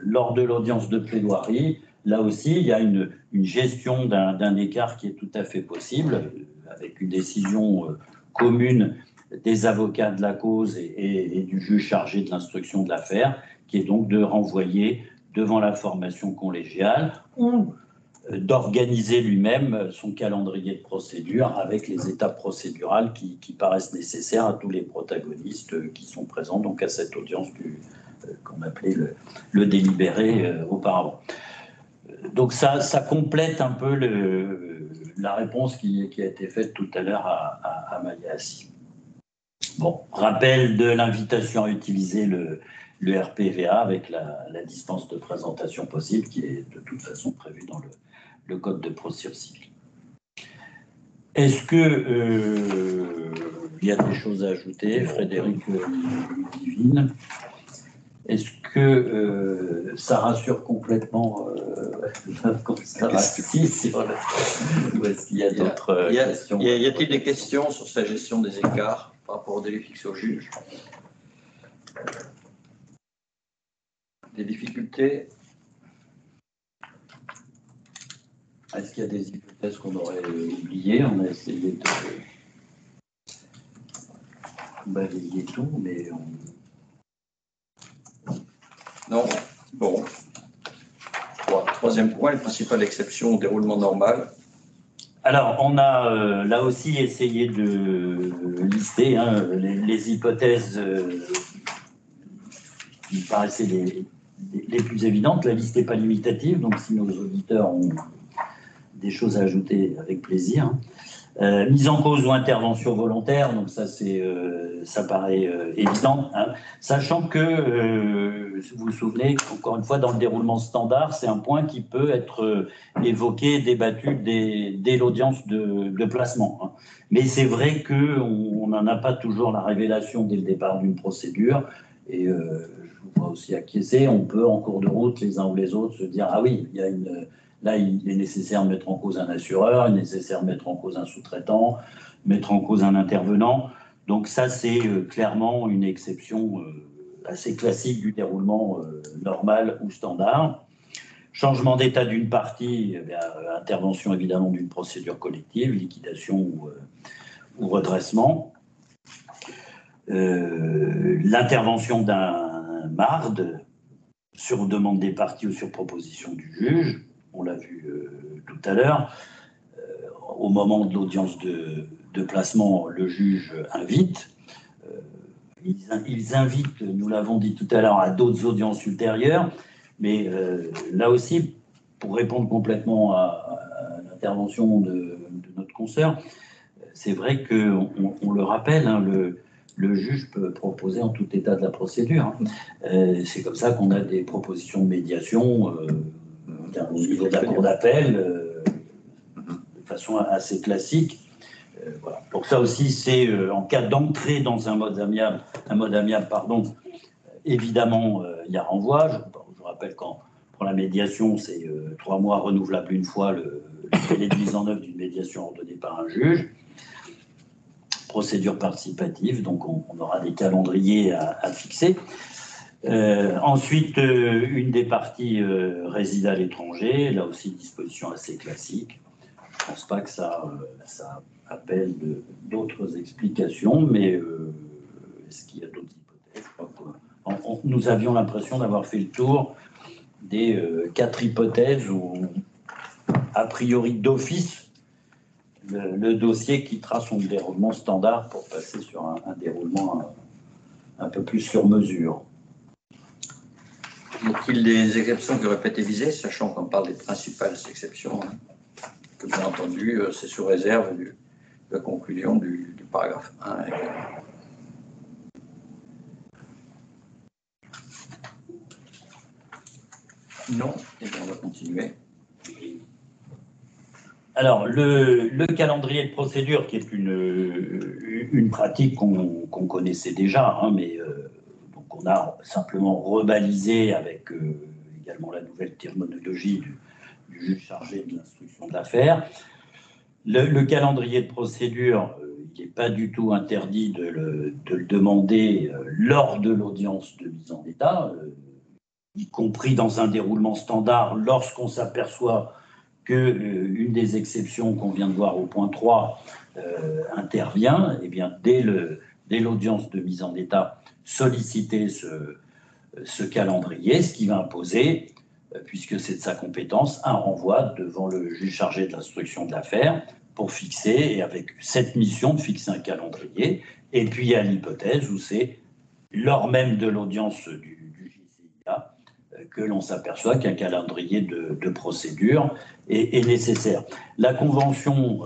lors de l'audience de plaidoirie, là aussi, il y a une gestion d'un écart qui est tout à fait possible, avec une décision commune des avocats de la cause et du juge chargé de l'instruction de l'affaire, qui est donc de renvoyer devant la formation collégiale ou d'organiser lui-même son calendrier de procédure avec les étapes procédurales qui paraissent nécessaires à tous les protagonistes qui sont présents donc à cette audience qu'on appelait le délibéré auparavant. Donc ça complète un peu la réponse qui a été faite tout à l'heure à Mayassi. Bon, rappel de l'invitation à utiliser le RPVA avec la distance de présentation possible qui est de toute façon prévue dans le Code de procédure civile. Est-ce que il y a des choses à ajouter, Frédéric Divine? Est-ce que ça rassure complètement ça rassure, ou est-ce qu'il y a d'autres questions? Y a-t-il des questions sur sa gestion des écarts par rapport au délai fixé au juge? Des difficultés? Est-ce qu'il y a des hypothèses qu'on aurait oubliées? On a essayé de balayer tout, mais non. Bon. Troisième point, les principales exceptions au déroulement normal. Alors, on a là aussi essayé de lister les hypothèses qui paraissaient les plus évidentes. La liste n'est pas limitative, donc si nos auditeurs ont des choses à ajouter, avec plaisir. Mise en cause ou intervention volontaire, donc ça paraît évident, hein, sachant que, vous vous souvenez, encore une fois, dans le déroulement standard, c'est un point qui peut être évoqué, débattu dès l'audience de placement. Hein. Mais c'est vrai qu'on n'en a pas toujours la révélation dès le départ d'une procédure, et je vous vois aussi acquiescer, on peut en cours de route, les uns ou les autres, se dire « Ah oui, il y a là, il est nécessaire de mettre en cause un assureur, il est nécessaire de mettre en cause un sous-traitant, mettre en cause un intervenant. » Donc ça, c'est clairement une exception assez classique du déroulement normal ou standard. Changement d'état d'une partie, intervention évidemment d'une procédure collective, liquidation ou redressement. L'intervention d'un MARD sur demande des parties ou sur proposition du juge. On l'a vu tout à l'heure, au moment de l'audience de placement, le juge invite. Ils invitent, nous l'avons dit tout à l'heure, à d'autres audiences ultérieures, mais là aussi, pour répondre complètement à l'intervention de notre consoeur, c'est vrai qu'on le rappelle, hein, le juge peut proposer en tout état de la procédure. Hein. C'est comme ça qu'on a des propositions de médiation au niveau de la cour d'appel, de façon assez classique. Voilà. Donc ça aussi, c'est en cas d'entrée dans un mode amiable, évidemment, il y a renvoi. Je vous rappelle qu'en Pour la médiation, c'est 3 mois renouvelables une fois le délai de mise en œuvre d'une médiation ordonnée par un juge. Procédure participative, donc on aura des calendriers à fixer. Ensuite, une des parties réside à l'étranger, là aussi disposition assez classique. Je ne pense pas que ça appelle d'autres explications, mais est-ce qu'il y a d'autres hypothèses? Je crois que nous avions l'impression d'avoir fait le tour des 4 hypothèses où, a priori d'office, le dossier quittera son déroulement standard pour passer sur un déroulement un peu plus sur mesure. Y a-t-il des exceptions qui auraient pas été visées, sachant qu'on parle des principales exceptions, hein, que bien entendu, c'est sous réserve de la conclusion du paragraphe 1. Non, et bien on va continuer. Alors, le calendrier de procédure, qui est une pratique qu'on connaissait déjà, hein, mais donc on a simplement rebalisé avec également la nouvelle terminologie du juge chargé de l'instruction de l'affaire. Le calendrier de procédure, il n'est pas du tout interdit de le demander lors de l'audience de mise en état, y compris dans un déroulement standard, lorsqu'on s'aperçoit qu'une des exceptions qu'on vient de voir au point 3 intervient, eh bien, dès l'audience de mise en état, solliciter ce calendrier, ce qui va imposer, puisque c'est de sa compétence, un renvoi devant le juge chargé de l'instruction de l'affaire pour fixer, et avec cette mission de fixer un calendrier, et puis il y a l'hypothèse où c'est lors même de l'audience du JCIA que l'on s'aperçoit qu'un calendrier de procédure est nécessaire. La Convention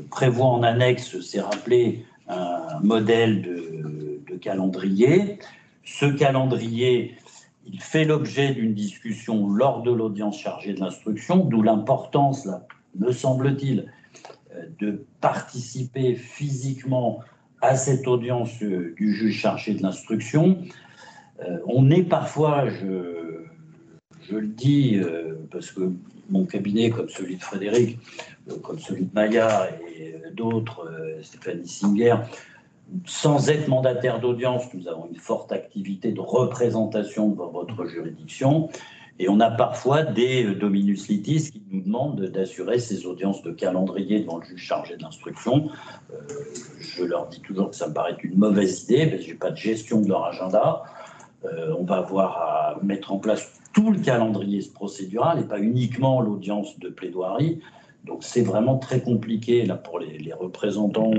prévoit en annexe, c'est rappelé, un modèle de calendrier. Ce calendrier, il fait l'objet d'une discussion lors de l'audience chargée de l'instruction, d'où l'importance, là, me semble-t-il, de participer physiquement à cette audience du juge chargé de l'instruction. On est parfois, je le dis, parce que mon cabinet, comme celui de Frédéric, comme celui de Maya et d'autres, Stéphanie Singer, sans être mandataire d'audience, nous avons une forte activité de représentation devant votre juridiction. Et on a parfois des dominus litis qui nous demandent d'assurer ces audiences de calendrier devant le juge chargé de l'instruction. Je leur dis toujours que ça me paraît une mauvaise idée, parce que je n'ai pas de gestion de leur agenda. On va avoir à mettre en place tout le calendrier procédural et pas uniquement l'audience de plaidoirie. Donc c'est vraiment très compliqué là, pour les représentants,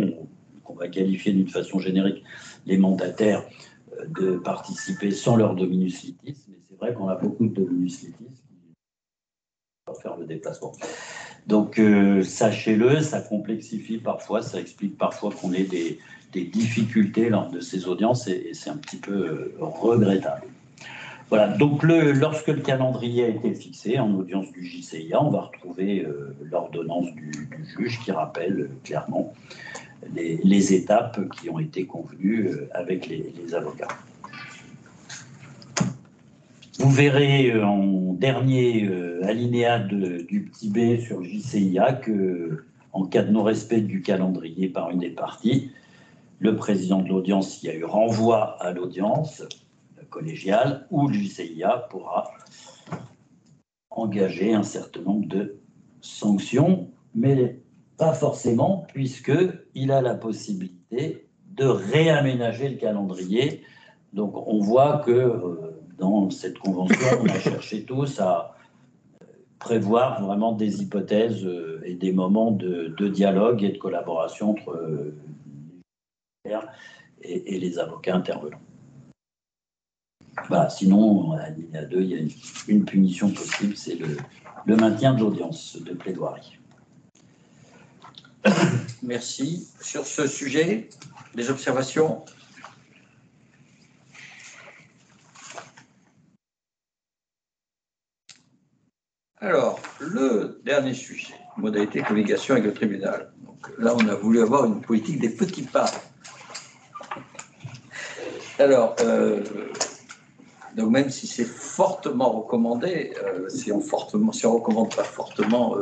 qu'on va qualifier d'une façon générique, les mandataires, de participer sans leur dominus litis. Mais c'est vrai qu'on a beaucoup de dominus litis qui vont faire le déplacement. Donc sachez-le, ça complexifie parfois, ça explique parfois qu'on ait des difficultés lors de ces audiences et c'est un petit peu regrettable. Voilà, donc lorsque le calendrier a été fixé en audience du JCIA, on va retrouver l'ordonnance du juge qui rappelle clairement les étapes qui ont été convenues avec les avocats. Vous verrez en dernier alinéa du petit b sur le JCIA que, en cas de non-respect du calendrier par une des parties, le président de l'audience, s'il y a eu renvoi à l'audience collégiale, ou le JCIA pourra engager un certain nombre de sanctions, mais pas forcément, puisqu'il a la possibilité de réaménager le calendrier. Donc on voit que dans cette convention, on a cherché tous à prévoir vraiment des hypothèses et des moments de dialogue et de collaboration entre et les avocats intervenants. Voilà, sinon, à l'alinéa 2, il y a une punition possible, c'est le maintien de l'audience de plaidoirie. Merci. Sur ce sujet, des observations ? Alors, le dernier sujet, modalité de communication avec le tribunal. Donc, là, on a voulu avoir une politique des petits pas. Alors, Donc même si c'est fortement recommandé, si on recommande pas fortement,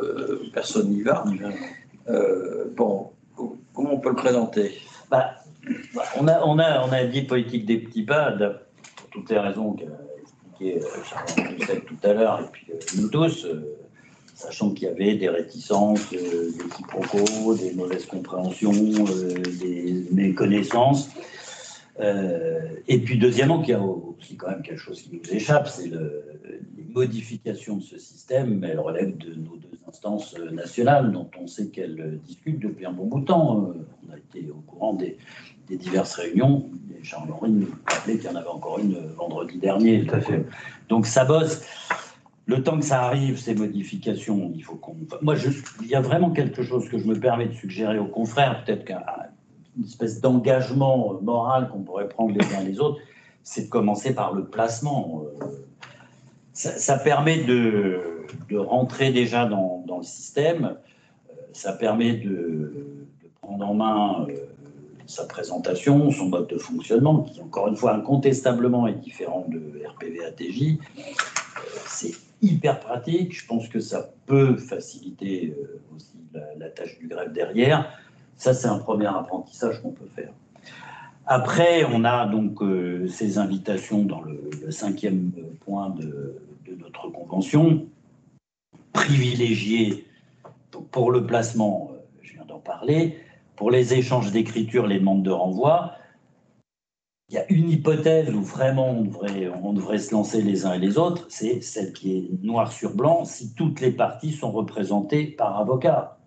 personne n'y va. Bon, comment on peut le présenter? On a dit politique des petits pas, pour toutes les raisons qu'a expliqué Charles Doucet tout à l'heure, et puis nous tous, sachant qu'il y avait des réticences, des quiproquos, des mauvaises compréhensions, des méconnaissances. Et puis deuxièmement, qu'il y a aussi quand même quelque chose qui nous échappe, c'est les modifications de ce système. Elles relèvent de nos deux instances nationales, dont on sait qu'elles discutent depuis un bon bout de temps. On a été au courant des diverses réunions. Et Charles-Henri nous rappelait qu'il y en avait encore une vendredi dernier. Tout à fait. Donc ça bosse. Le temps que ça arrive, ces modifications, il faut qu'on... il y a vraiment quelque chose que je me permets de suggérer aux confrères, peut-être qu'une espèce d'engagement moral qu'on pourrait prendre les uns les autres, c'est de commencer par le placement. Ça permet de rentrer déjà dans le système, ça permet de prendre en main sa présentation, son mode de fonctionnement, qui encore une fois incontestablement est différent de RPV-ATJ. C'est hyper pratique, je pense que ça peut faciliter aussi la tâche du greffe derrière. Ça, c'est un premier apprentissage qu'on peut faire. Après, on a donc ces invitations dans le 5e point de notre convention, privilégier pour le placement, je viens d'en parler, pour les échanges d'écriture, les demandes de renvoi. Il y a une hypothèse où vraiment on devrait se lancer les uns et les autres, c'est celle qui est noir sur blanc, si toutes les parties sont représentées par avocat.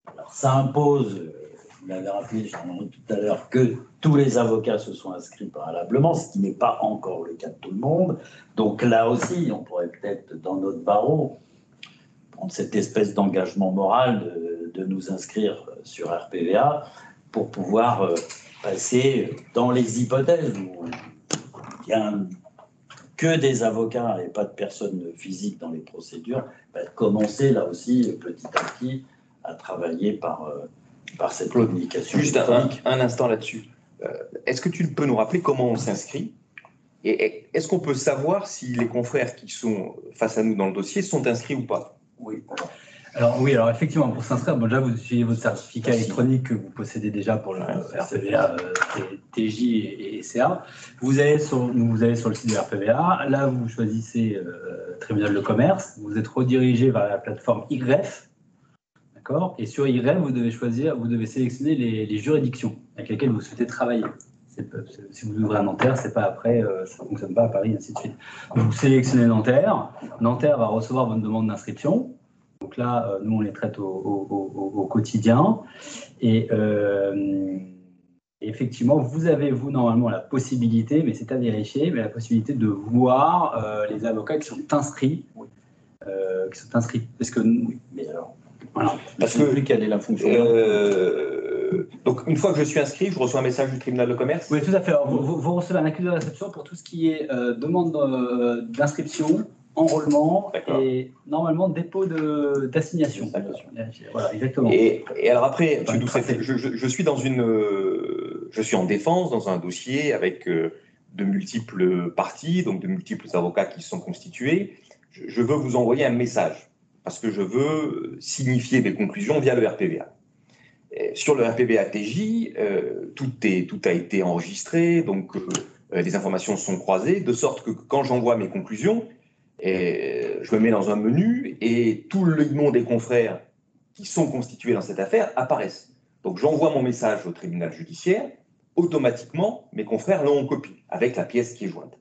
Alors ça impose, vous l'avez rappelé Jean-Henri tout à l'heure, que tous les avocats se soient inscrits préalablement, ce qui n'est pas encore le cas de tout le monde. Donc là aussi, on pourrait peut-être, dans notre barreau, prendre cette espèce d'engagement moral de nous inscrire sur RPVA pour pouvoir passer dans les hypothèses où il n'y a que des avocats et pas de personnes physiques dans les procédures, commencer là aussi petit à petit à travailler par cette communication. Juste un instant là-dessus. Est-ce que tu peux nous rappeler comment on s'inscrit? Et est-ce qu'on peut savoir si les confrères qui sont face à nous dans le dossier sont inscrits ou pas? Oui. Alors effectivement, pour s'inscrire, déjà vous utilisez votre certificat électronique que vous possédez déjà pour le RPVA, TJ et CA. Vous allez sur le site du RPVA. Là, vous choisissez tribunal de commerce. Vous êtes redirigé vers la plateforme YGREF. D'accord. Et sur YGREF, vous devez sélectionner les juridictions avec lesquelles vous souhaitez travailler. Si vous ouvrez à Nanterre, c'est pas après, ça ne fonctionne pas à Paris, ainsi de suite. Donc, vous sélectionnez Nanterre. Nanterre va recevoir votre demande d'inscription. Donc là, nous, on les traite au quotidien. Et effectivement, vous avez, normalement, la possibilité, mais c'est à vérifier, mais la possibilité de voir les avocats qui sont inscrits. Parce que nous, mais alors, voilà. Parce que quelle est la fonction donc, une fois que je suis inscrit, je reçois un message du tribunal de commerce? Oui, tout à fait. Alors, vous recevez un accusé de réception pour tout ce qui est demande d'inscription, enrôlement et normalement dépôt d'assignation. Voilà, exactement. Et alors après, je suis je suis en défense dans un dossier avec de multiples parties, donc de multiples avocats qui sont constitués. Je veux vous envoyer un message parce que je veux signifier mes conclusions via le RPVA. Sur le RPV-ATJ, tout a été enregistré, donc les informations sont croisées, de sorte que quand j'envoie mes conclusions, je me mets dans un menu et tout le nom des confrères qui sont constitués dans cette affaire apparaissent. Donc j'envoie mon message au tribunal judiciaire, automatiquement mes confrères l'ont en copie, avec la pièce qui est jointe.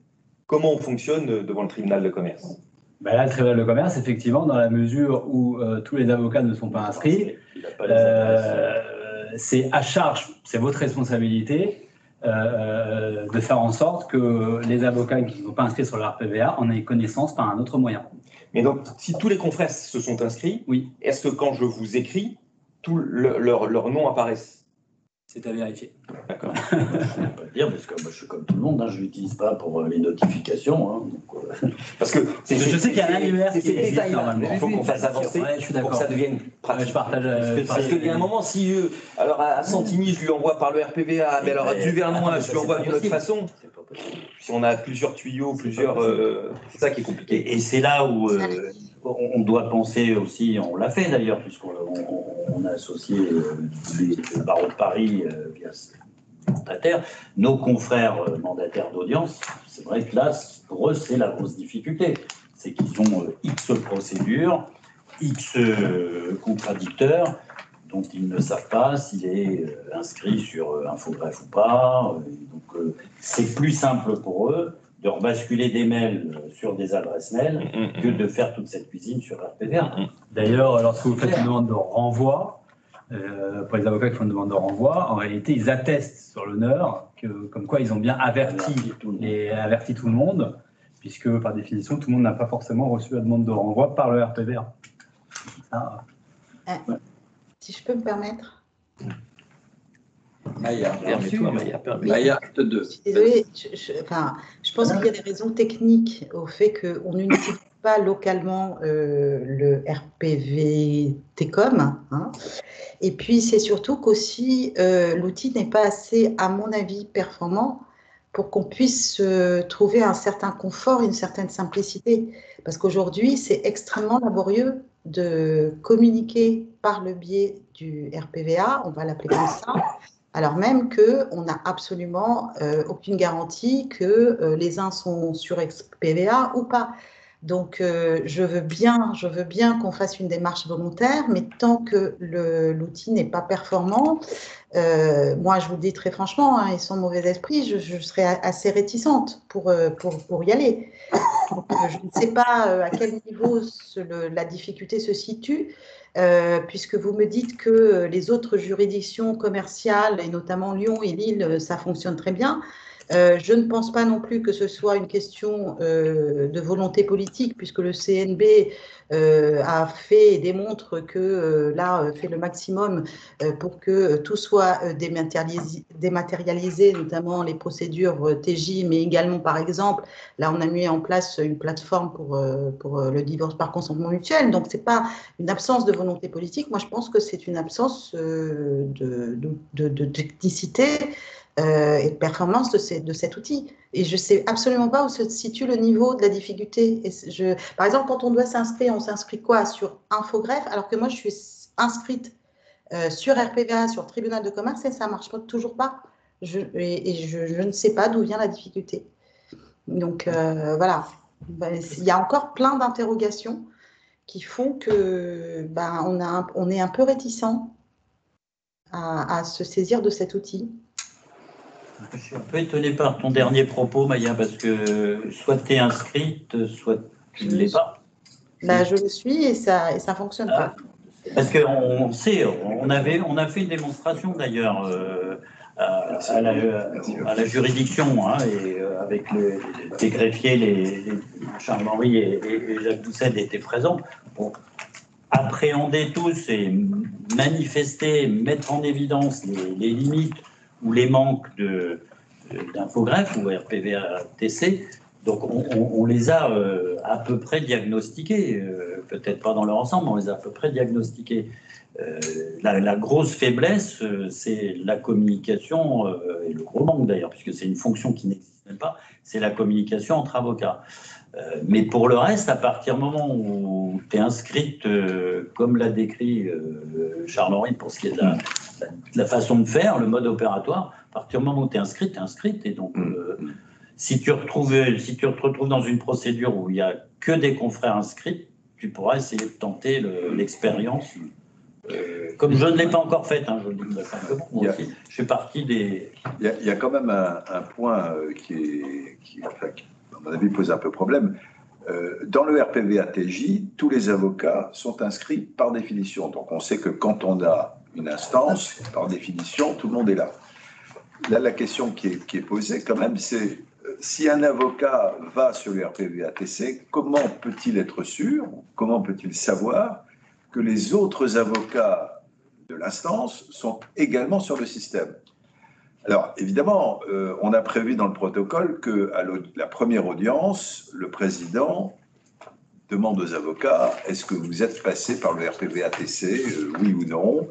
Comment on fonctionne devant le tribunal de commerce? Là, le tribunal de commerce, effectivement, dans la mesure où tous les avocats ne sont pas inscrits, c'est à charge, c'est votre responsabilité de faire en sorte que les avocats qui ne sont pas inscrits sur le RPVA en aient connaissance par un autre moyen. Mais donc, si tous les confrères se sont inscrits, oui. Est-ce que quand je vous écris, tous leurs noms apparaissent? C'est à vérifier. D'accord. Je ne peux pas le dire parce que moi, je suis comme tout le monde, je ne l'utilise pas pour les notifications. Parce que je sais qu'il y a un annuaire qui est détail normalement. Il faut qu'on fasse avancer pour que ça devienne pratique. Je partage. Parce qu'il y a un moment, si alors à Santigny, je lui envoie par le RPVA, mais alors à Duvernois, je lui envoie d'une autre façon. si on a plusiaux tuyaux, c'est ça qui est compliqué. Et c'est là où on doit penser aussi, on l'a fait d'ailleurs, puisqu'on a associé le barreau de Paris via mandataires, nos confrères mandataires d'audience. C'est vrai que là, pour eux, c'est la grosse difficulté. C'est qu'ils ont X procédures, X contradicteurs, dont ils ne savent pas s'il est inscrit sur Infogreffe ou pas. Donc, c'est plus simple pour eux de rebasculer des mails sur des adresses mail que de faire toute cette cuisine sur RPVA. D'ailleurs, lorsque vous faites une demande de renvoi, pour les avocats qui font une demande de renvoi, en réalité, ils attestent sur l'honneur comme quoi ils ont bien averti tout le monde, puisque par définition, tout le monde n'a pas forcément reçu la demande de renvoi par le RPVA. Ça, ouais. Si je peux me permettre. Maya, permets-toi, Maya. Maya, acte 2. Désolée, je pense qu'il y a des raisons techniques au fait qu'on n'utilise pas localement le RPV TECOM. Hein. Et puis, c'est surtout qu'aussi, l'outil n'est pas assez, à mon avis, performant pour qu'on puisse trouver un certain confort, une certaine simplicité. Parce qu'aujourd'hui, c'est extrêmement laborieux de communiquer par le biais du RPVA, on va l'appeler comme ça, alors même qu'on n'a absolument aucune garantie que les uns sont sur RPVA ou pas. Donc, je veux bien qu'on fasse une démarche volontaire, mais tant que l'outil n'est pas performant, moi, je vous le dis très franchement, hein, et sans mauvais esprit, je serais assez réticente pour y aller. Donc, je ne sais pas à quel niveau la difficulté se situe, puisque vous me dites que les autres juridictions commerciales, et notamment Lyon et Lille, ça fonctionne très bien. Je ne pense pas non plus que ce soit une question de volonté politique, puisque le CNB a fait et démontre que fait le maximum pour que tout soit dématérialisé, notamment les procédures TJ, mais également, par exemple, là, on a mis en place une plateforme pour le divorce par consentement mutuel. Donc, ce n'est pas une absence de volonté politique. Moi, je pense que c'est une absence de technicité et de performance de cet outil. Et je ne sais absolument pas où se situe le niveau de la difficulté. Par exemple, quand on doit s'inscrire, on s'inscrit quoi? Sur Infogreffe, alors que moi, je suis inscrite sur RPVA, sur Tribunal de commerce, et ça ne marche toujours pas. Je ne sais pas d'où vient la difficulté. Donc, voilà. Il y a encore plein d'interrogations qui font que on est un peu réticent à se saisir de cet outil. Je suis un peu étonné par ton dernier propos, Maya, parce que soit tu es inscrite, soit tu ne l'es pas. Je le suis et ça ne fonctionne pas. Parce qu'on sait, on a fait une démonstration d'ailleurs à la juridiction, hein, et avec les greffiers, Charles-Henri et Jacques Doucet étaient présents pour appréhender tous et manifester, mettre en évidence les limites ou les manques d'Infogreffe ou RPVA-TC. Donc, on les a à peu près diagnostiqués, peut-être pas dans leur ensemble, mais on les a à peu près diagnostiqués. La grosse faiblesse, c'est la communication, et le gros manque d'ailleurs, puisque c'est une fonction qui n'existe même pas, c'est la communication entre avocats. Mais pour le reste, à partir du moment où tu es inscrite, comme l'a décrit Charles-Henri pour ce qui est de la façon de faire, le mode opératoire, à partir du moment où tu es inscrite, et donc si tu te retrouves dans une procédure où il n'y a que des confrères inscrits, tu pourras essayer de tenter l'expérience. Comme je ne l'ai pas encore faite, hein, je le dis simplement, moi aussi, je fais partie des... Il y a quand même un point qui à mon avis, pose un peu problème. Dans le RPVA-TJ, tous les avocats sont inscrits par définition. Donc, on sait que quand on a une instance, par définition, tout le monde est là. Là, la question qui est posée quand même, c'est si un avocat va sur le RPVA-TC, comment peut-il être sûr, comment peut-il savoir que les autres avocats de l'instance sont également sur le système? Alors, évidemment, on a prévu dans le protocole qu'à la première audience, le président demande aux avocats « Est-ce que vous êtes passé par le RPVA-TC, oui ou non ?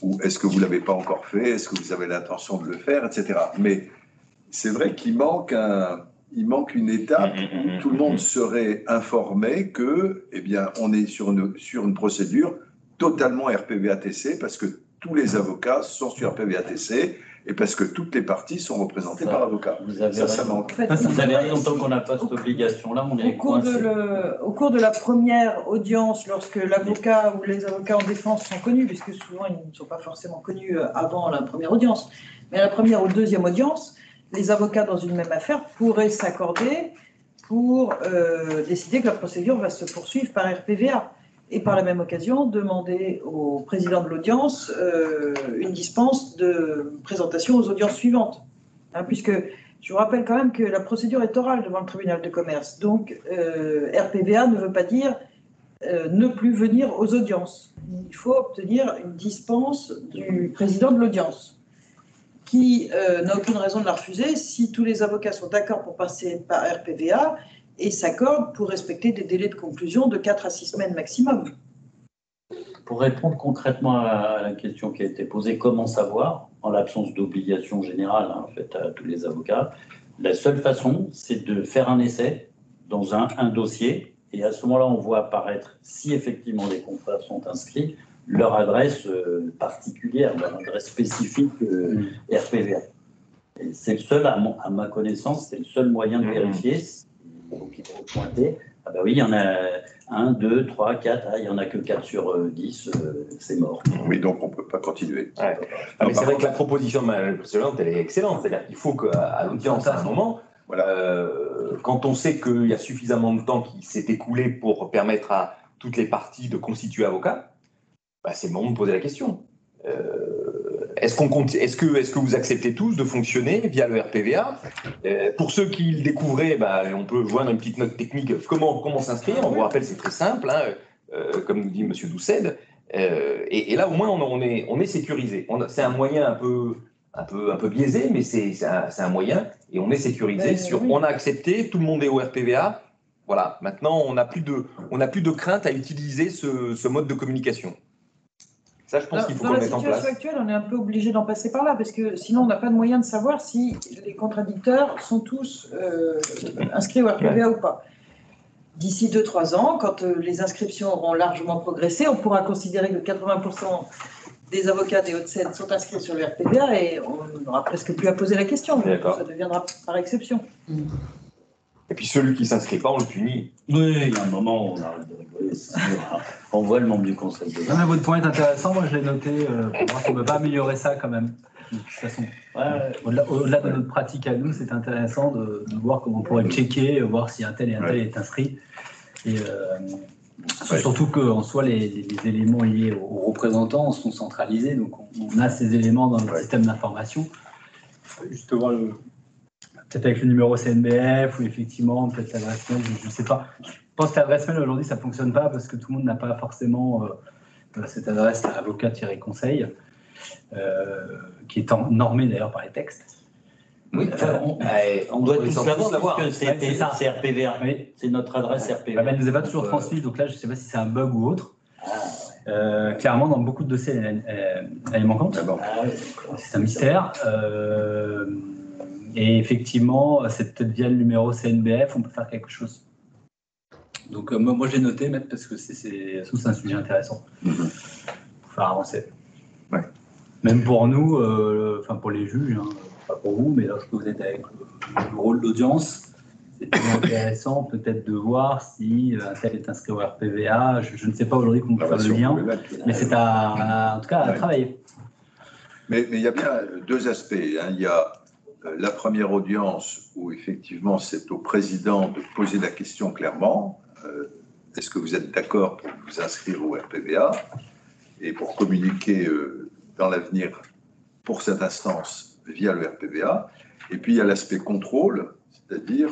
Ou est-ce que vous ne l'avez pas encore fait ? Est-ce que vous avez l'intention de le faire ?» etc. Mais c'est vrai qu'il manque il manque une étape où tout le monde serait informé que, eh bien, on est sur une procédure totalement RPV-ATC parce que tous les avocats sont sur RPV-ATC et parce que toutes les parties sont représentées par avocats. Ça manque. En fait, vous avez raison, tant qu'on n'a pas cette obligation-là, on est coincé. Au cours de la première audience, lorsque l'avocat ou les avocats en défense sont connus, puisque souvent ils ne sont pas forcément connus avant la première audience, mais à la première ou deuxième audience, les avocats dans une même affaire pourraient s'accorder pour décider que la procédure va se poursuivre par RPVA. Et par la même occasion, demander au président de l'audience une dispense de présentation aux audiences suivantes. Hein, puisque je vous rappelle quand même que la procédure est orale devant le tribunal de commerce. Donc, RPVA ne veut pas dire ne plus venir aux audiences. Il faut obtenir une dispense du président de l'audience, qui n'a aucune raison de la refuser si tous les avocats sont d'accord pour passer par RPVA et s'accordent pour respecter des délais de conclusion de 4 à 6 semaines maximum. Pour répondre concrètement à la question qui a été posée, comment savoir, en l'absence d'obligation générale faite à tous les avocats, la seule façon, c'est de faire un essai dans un dossier, et à ce moment-là, on voit apparaître, si effectivement les confrères sont inscrits, leur adresse particulière, leur adresse spécifique RPVA. C'est le seul, à ma connaissance, c'est le seul moyen de vérifier. Donc, il faut pointer. Ah ben oui, il y en a 1, 2, 3, 4. Il n'y en a que 4 sur 10. C'est mort. Oui, donc on ne peut pas continuer. Ouais. Mais c'est vrai que la proposition de Mme la Présidente, elle est excellente. C'est-à-dire qu'il faut qu'à l'audience, à un moment, quand on sait qu'il y a suffisamment de temps qui s'est écoulé pour permettre à toutes les parties de constituer avocat, c'est le moment de poser la question. Est-ce que vous acceptez tous de fonctionner via le RPVA? Pour ceux qui le découvraient, on peut joindre une petite note technique. Comment s'inscrire? On vous rappelle, c'est très simple, comme nous dit M. Doucet. Et là, au moins, on est sécurisé. C'est un moyen un peu biaisé, mais c'est un moyen. Et on est sécurisé on a accepté, tout le monde est au RPVA. Voilà, maintenant, on n'a plus de crainte à utiliser ce mode de communication. Ça, je pense qu'il faut qu'on le mette en place. Dans la situation actuelle, on est un peu obligé d'en passer par là, parce que sinon, on n'a pas de moyen de savoir si les contradicteurs sont tous inscrits au RPVA ou pas. D'ici 2-3 ans, quand les inscriptions auront largement progressé, on pourra considérer que 80% des avocats des Hauts-de-Seine sont inscrits sur le RPVA et on n'aura presque plus à poser la question. Ça deviendra par exception. Et puis celui qui ne s'inscrit pas, on le punit. Oui, il y a un moment où on arrête de rigoler. On voit le membre du conseil de non, mais votre point est intéressant. Moi, je l'ai noté pour voir si on ne peut pas améliorer ça quand même. De toute façon, au-delà de notre pratique à nous, c'est intéressant de voir comment on pourrait checker, voir si un tel et un tel est inscrit. Et surtout qu'en soi, les éléments liés aux représentants sont centralisés. Donc, on a ces éléments dans le système d'information. Juste voir peut-être avec le numéro CNBF ou effectivement, peut-être l'adresse mail, je ne sais pas. Je pense que l'adresse mail aujourd'hui, ça ne fonctionne pas parce que tout le monde n'a pas forcément cette adresse avocat-conseil, qui est normée d'ailleurs par les textes. Oui, on doit tous l'avoir parce que c'est RPVA. Oui. C'est notre adresse RPVA. Elle ne nous est pas toujours transmise, donc là, je ne sais pas si c'est un bug ou autre. Clairement, dans beaucoup de dossiers, elle est manquante. C'est un mystère. Et effectivement, c'est peut-être via le numéro CNBF, on peut faire quelque chose. Donc, moi, je l'ai noté, Maître, parce que c'est un sujet intéressant. Pour faire avancer. Ouais. Même pour nous, pour les juges, pas pour vous, mais lorsque vous êtes avec le rôle d'audience, c'est plus intéressant peut-être de voir si un tel est inscrit au RPVA. Je ne sais pas aujourd'hui comment faire le lien, mais c'est en tout cas à travailler. Mais il y a bien 2 aspects. Il y a la première audience où effectivement c'est au président de poser la question clairement. Est-ce que vous êtes d'accord pour vous inscrire au RPVA et pour communiquer dans l'avenir pour cette instance via le RPVA? Et puis il y a l'aspect contrôle, c'est-à-dire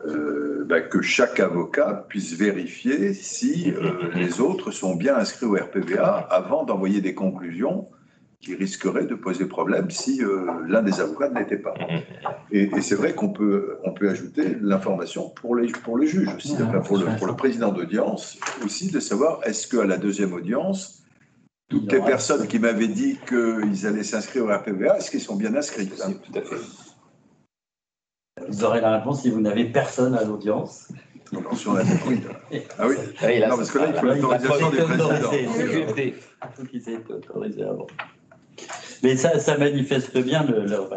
que chaque avocat puisse vérifier si les autres sont bien inscrits au RPVA avant d'envoyer des conclusions qui risqueraient de poser problème si l'un des avocats ne l'était pas. Et c'est vrai qu'on peut ajouter l'information pour le juge aussi, pour le président d'audience aussi, de savoir est-ce qu'à la deuxième audience, toutes les personnes qui m'avaient dit qu'ils allaient s'inscrire au RPVA, est-ce qu'ils sont bien inscrits? Tout à fait. Vous aurez la réponse si vous n'avez personne à l'audience. Donc, on a compris. Ah oui, non, parce que là, il faut l'autorisation du président. Il faut qu'ils aient été autorisés avant. Mais ça manifeste bien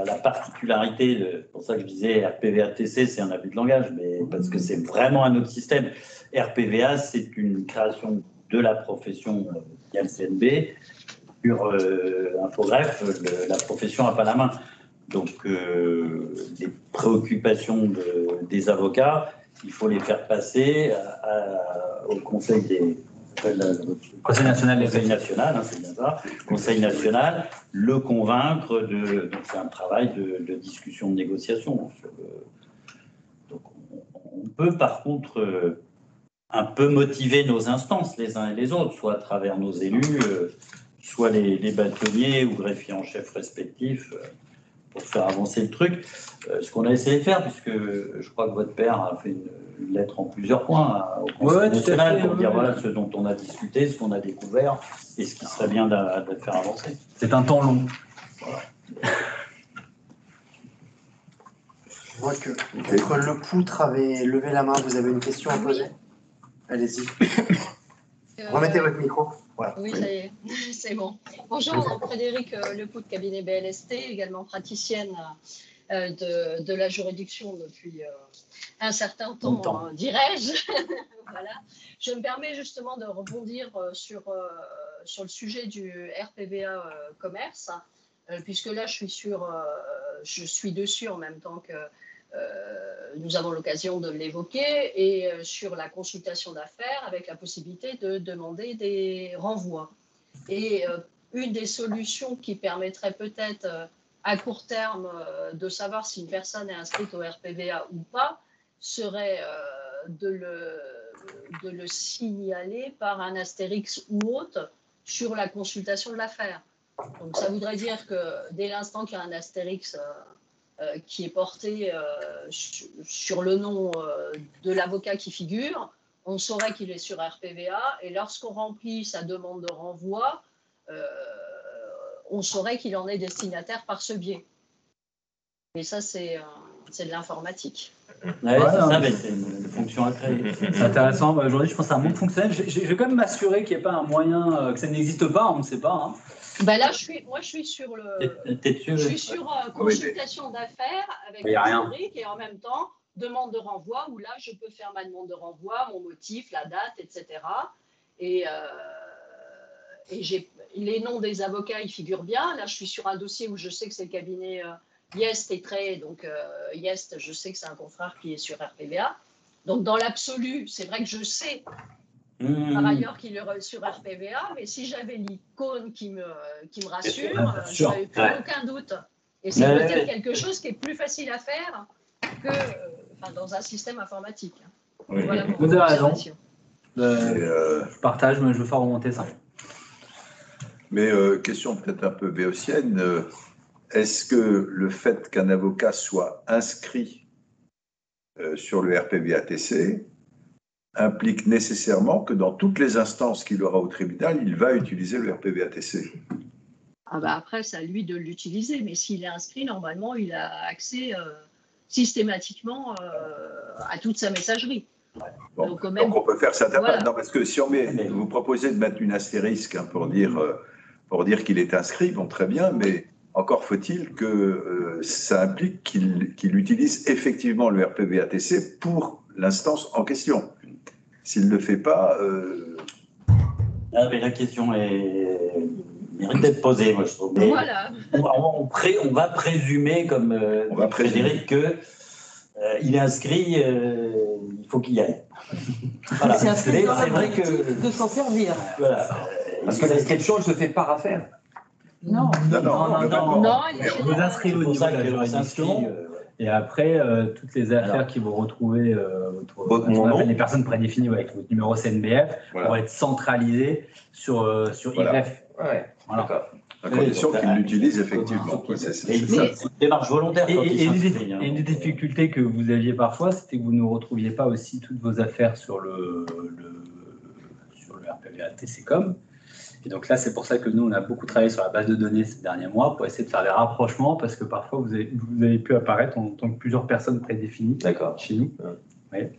la particularité, c'est pour ça que je disais RPVA-TC, c'est un abus de langage, mais parce que c'est vraiment un autre système. RPVA, c'est une création de la profession via le CNB. Sur infogreffe, la profession n'a pas la main. Donc, les préoccupations des avocats, il faut les faire passer au Conseil Conseil national, c'est bien ça. Conseil national, le convaincre de. Donc c'est un travail de discussion, de négociation. Donc on peut par contre un peu motiver nos instances les uns et les autres, soit à travers nos élus, soit les bâtonniers ou greffiers en chef respectifs, pour faire avancer le truc. Ce qu'on a essayé de faire, puisque je crois que votre père a fait une lettre en plusieurs points au Conseil national pour dire voilà ce dont on a discuté, ce qu'on a découvert et ce qui serait bien de faire avancer. C'est un temps long. Voilà. Je vois que Maître Lepoutre avait levé la main. Vous avez une question à poser? Allez-y. Remettez votre micro. Voilà. Oui, ça y est, c'est bon. Bonjour, Frédéric Lepoutre, cabinet BLST, également praticienne de la juridiction depuis un certain temps, dirais-je. Voilà. Je me permets justement de rebondir sur le sujet du RPVA commerce, puisque là, je suis dessus en même temps que nous avons l'occasion de l'évoquer, et sur la consultation d'affaires avec la possibilité de demander des renvois. Et une des solutions qui permettrait peut-être à court terme de savoir si une personne est inscrite au RPVA ou pas serait de le signaler par un astérix ou autre sur la consultation de l'affaire. Donc ça voudrait dire que dès l'instant qu'il y a un astérix qui est porté sur le nom de l'avocat qui figure, on saurait qu'il est sur RPVA, et lorsqu'on remplit sa demande de renvoi, on saurait qu'il en est destinataire par ce biais. Et ça, c'est de l'informatique. Ouais, c'est une fonction à créer. C'est intéressant. Aujourd'hui, je pense que c'est un monde fonctionnel. Je vais quand même m'assurer qu'il n'y ait pas un moyen, que ça n'existe pas, on ne sait pas. Hein. Ben là, je suis sur consultation d'affaires avec l'historique, et en même temps, demande de renvoi, où là, je peux faire ma demande de renvoi, mon motif, la date, etc. Et les noms des avocats, ils figurent bien. Là, je suis sur un dossier où je sais que c'est le cabinet Yest et Trey. Donc, Yest, je sais que c'est un confrère qui est sur RPVA. Donc, dans l'absolu, c'est vrai que je sais par ailleurs qu'il est sur RPVA, mais si j'avais l'icône qui me rassure, je n'avais plus aucun doute. Et c'est peut-être quelque chose qui est plus facile à faire que dans un système informatique. Oui. Voilà, vous avez raison. Je partage, mais je veux faire remonter ça. Mais question peut-être un peu béotienne, est-ce que le fait qu'un avocat soit inscrit sur le RPVA-TC implique nécessairement que dans toutes les instances qu'il aura au tribunal, il va utiliser le RPVA-TC? Après, c'est à lui de l'utiliser, mais s'il est inscrit, normalement, il a accès systématiquement à toute sa messagerie. Bon, donc on peut faire ça. Voilà. Non, parce que si vous proposez de mettre une astérisque pour dire qu'il est inscrit, bon, très bien, mais encore faut-il que ça implique qu'il utilise effectivement le RPVA-TC pour l'instance en question. S'il ne le fait pas... mais la question mérite d'être posée, moi, je trouve. Mais voilà. On va présumer, comme Frédéric, qu'il est inscrit, il faut qu'il y aille. Voilà. C'est vrai que de s'en servir. Voilà. Parce que l'inscription, elle se fait par affaire. Non. Non, vous inscrivez au niveau de la juridiction. Et après, toutes les affaires qui vont retrouver les personnes prédéfinies avec votre numéro CNBF vont être centralisées sur IREF. Voilà. À condition qu'il l'utilise effectivement. C'est une démarche volontaire. Et une des difficultés que vous aviez parfois, c'était que vous ne retrouviez pas aussi toutes vos affaires sur le RPVA TCCom. Et donc là, c'est pour ça que nous, on a beaucoup travaillé sur la base de données ces derniers mois pour essayer de faire des rapprochements, parce que parfois, vous avez pu apparaître en tant que plusieurs personnes prédéfinies chez nous. Ouais.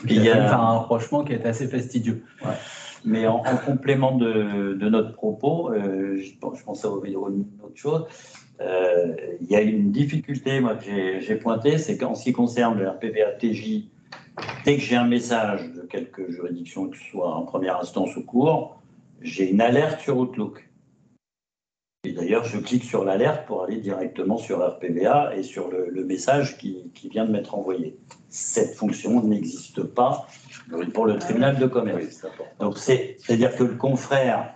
Il y a faire un rapprochement qui est assez fastidieux. Ouais. Mais en complément de notre propos, je pense à une autre chose. Il y a une difficulté, moi, que j'ai pointée, c'est qu'en ce qui concerne le RPVA-TJ, dès que j'ai un message de quelque juridiction, que ce soit en première instance ou cours, j'ai une alerte sur Outlook. Et d'ailleurs, je clique sur l'alerte pour aller directement sur RPVA et sur le message qui vient de m'être envoyé. Cette fonction n'existe pas pour le tribunal de commerce. Donc, c'est-à-dire que le confrère,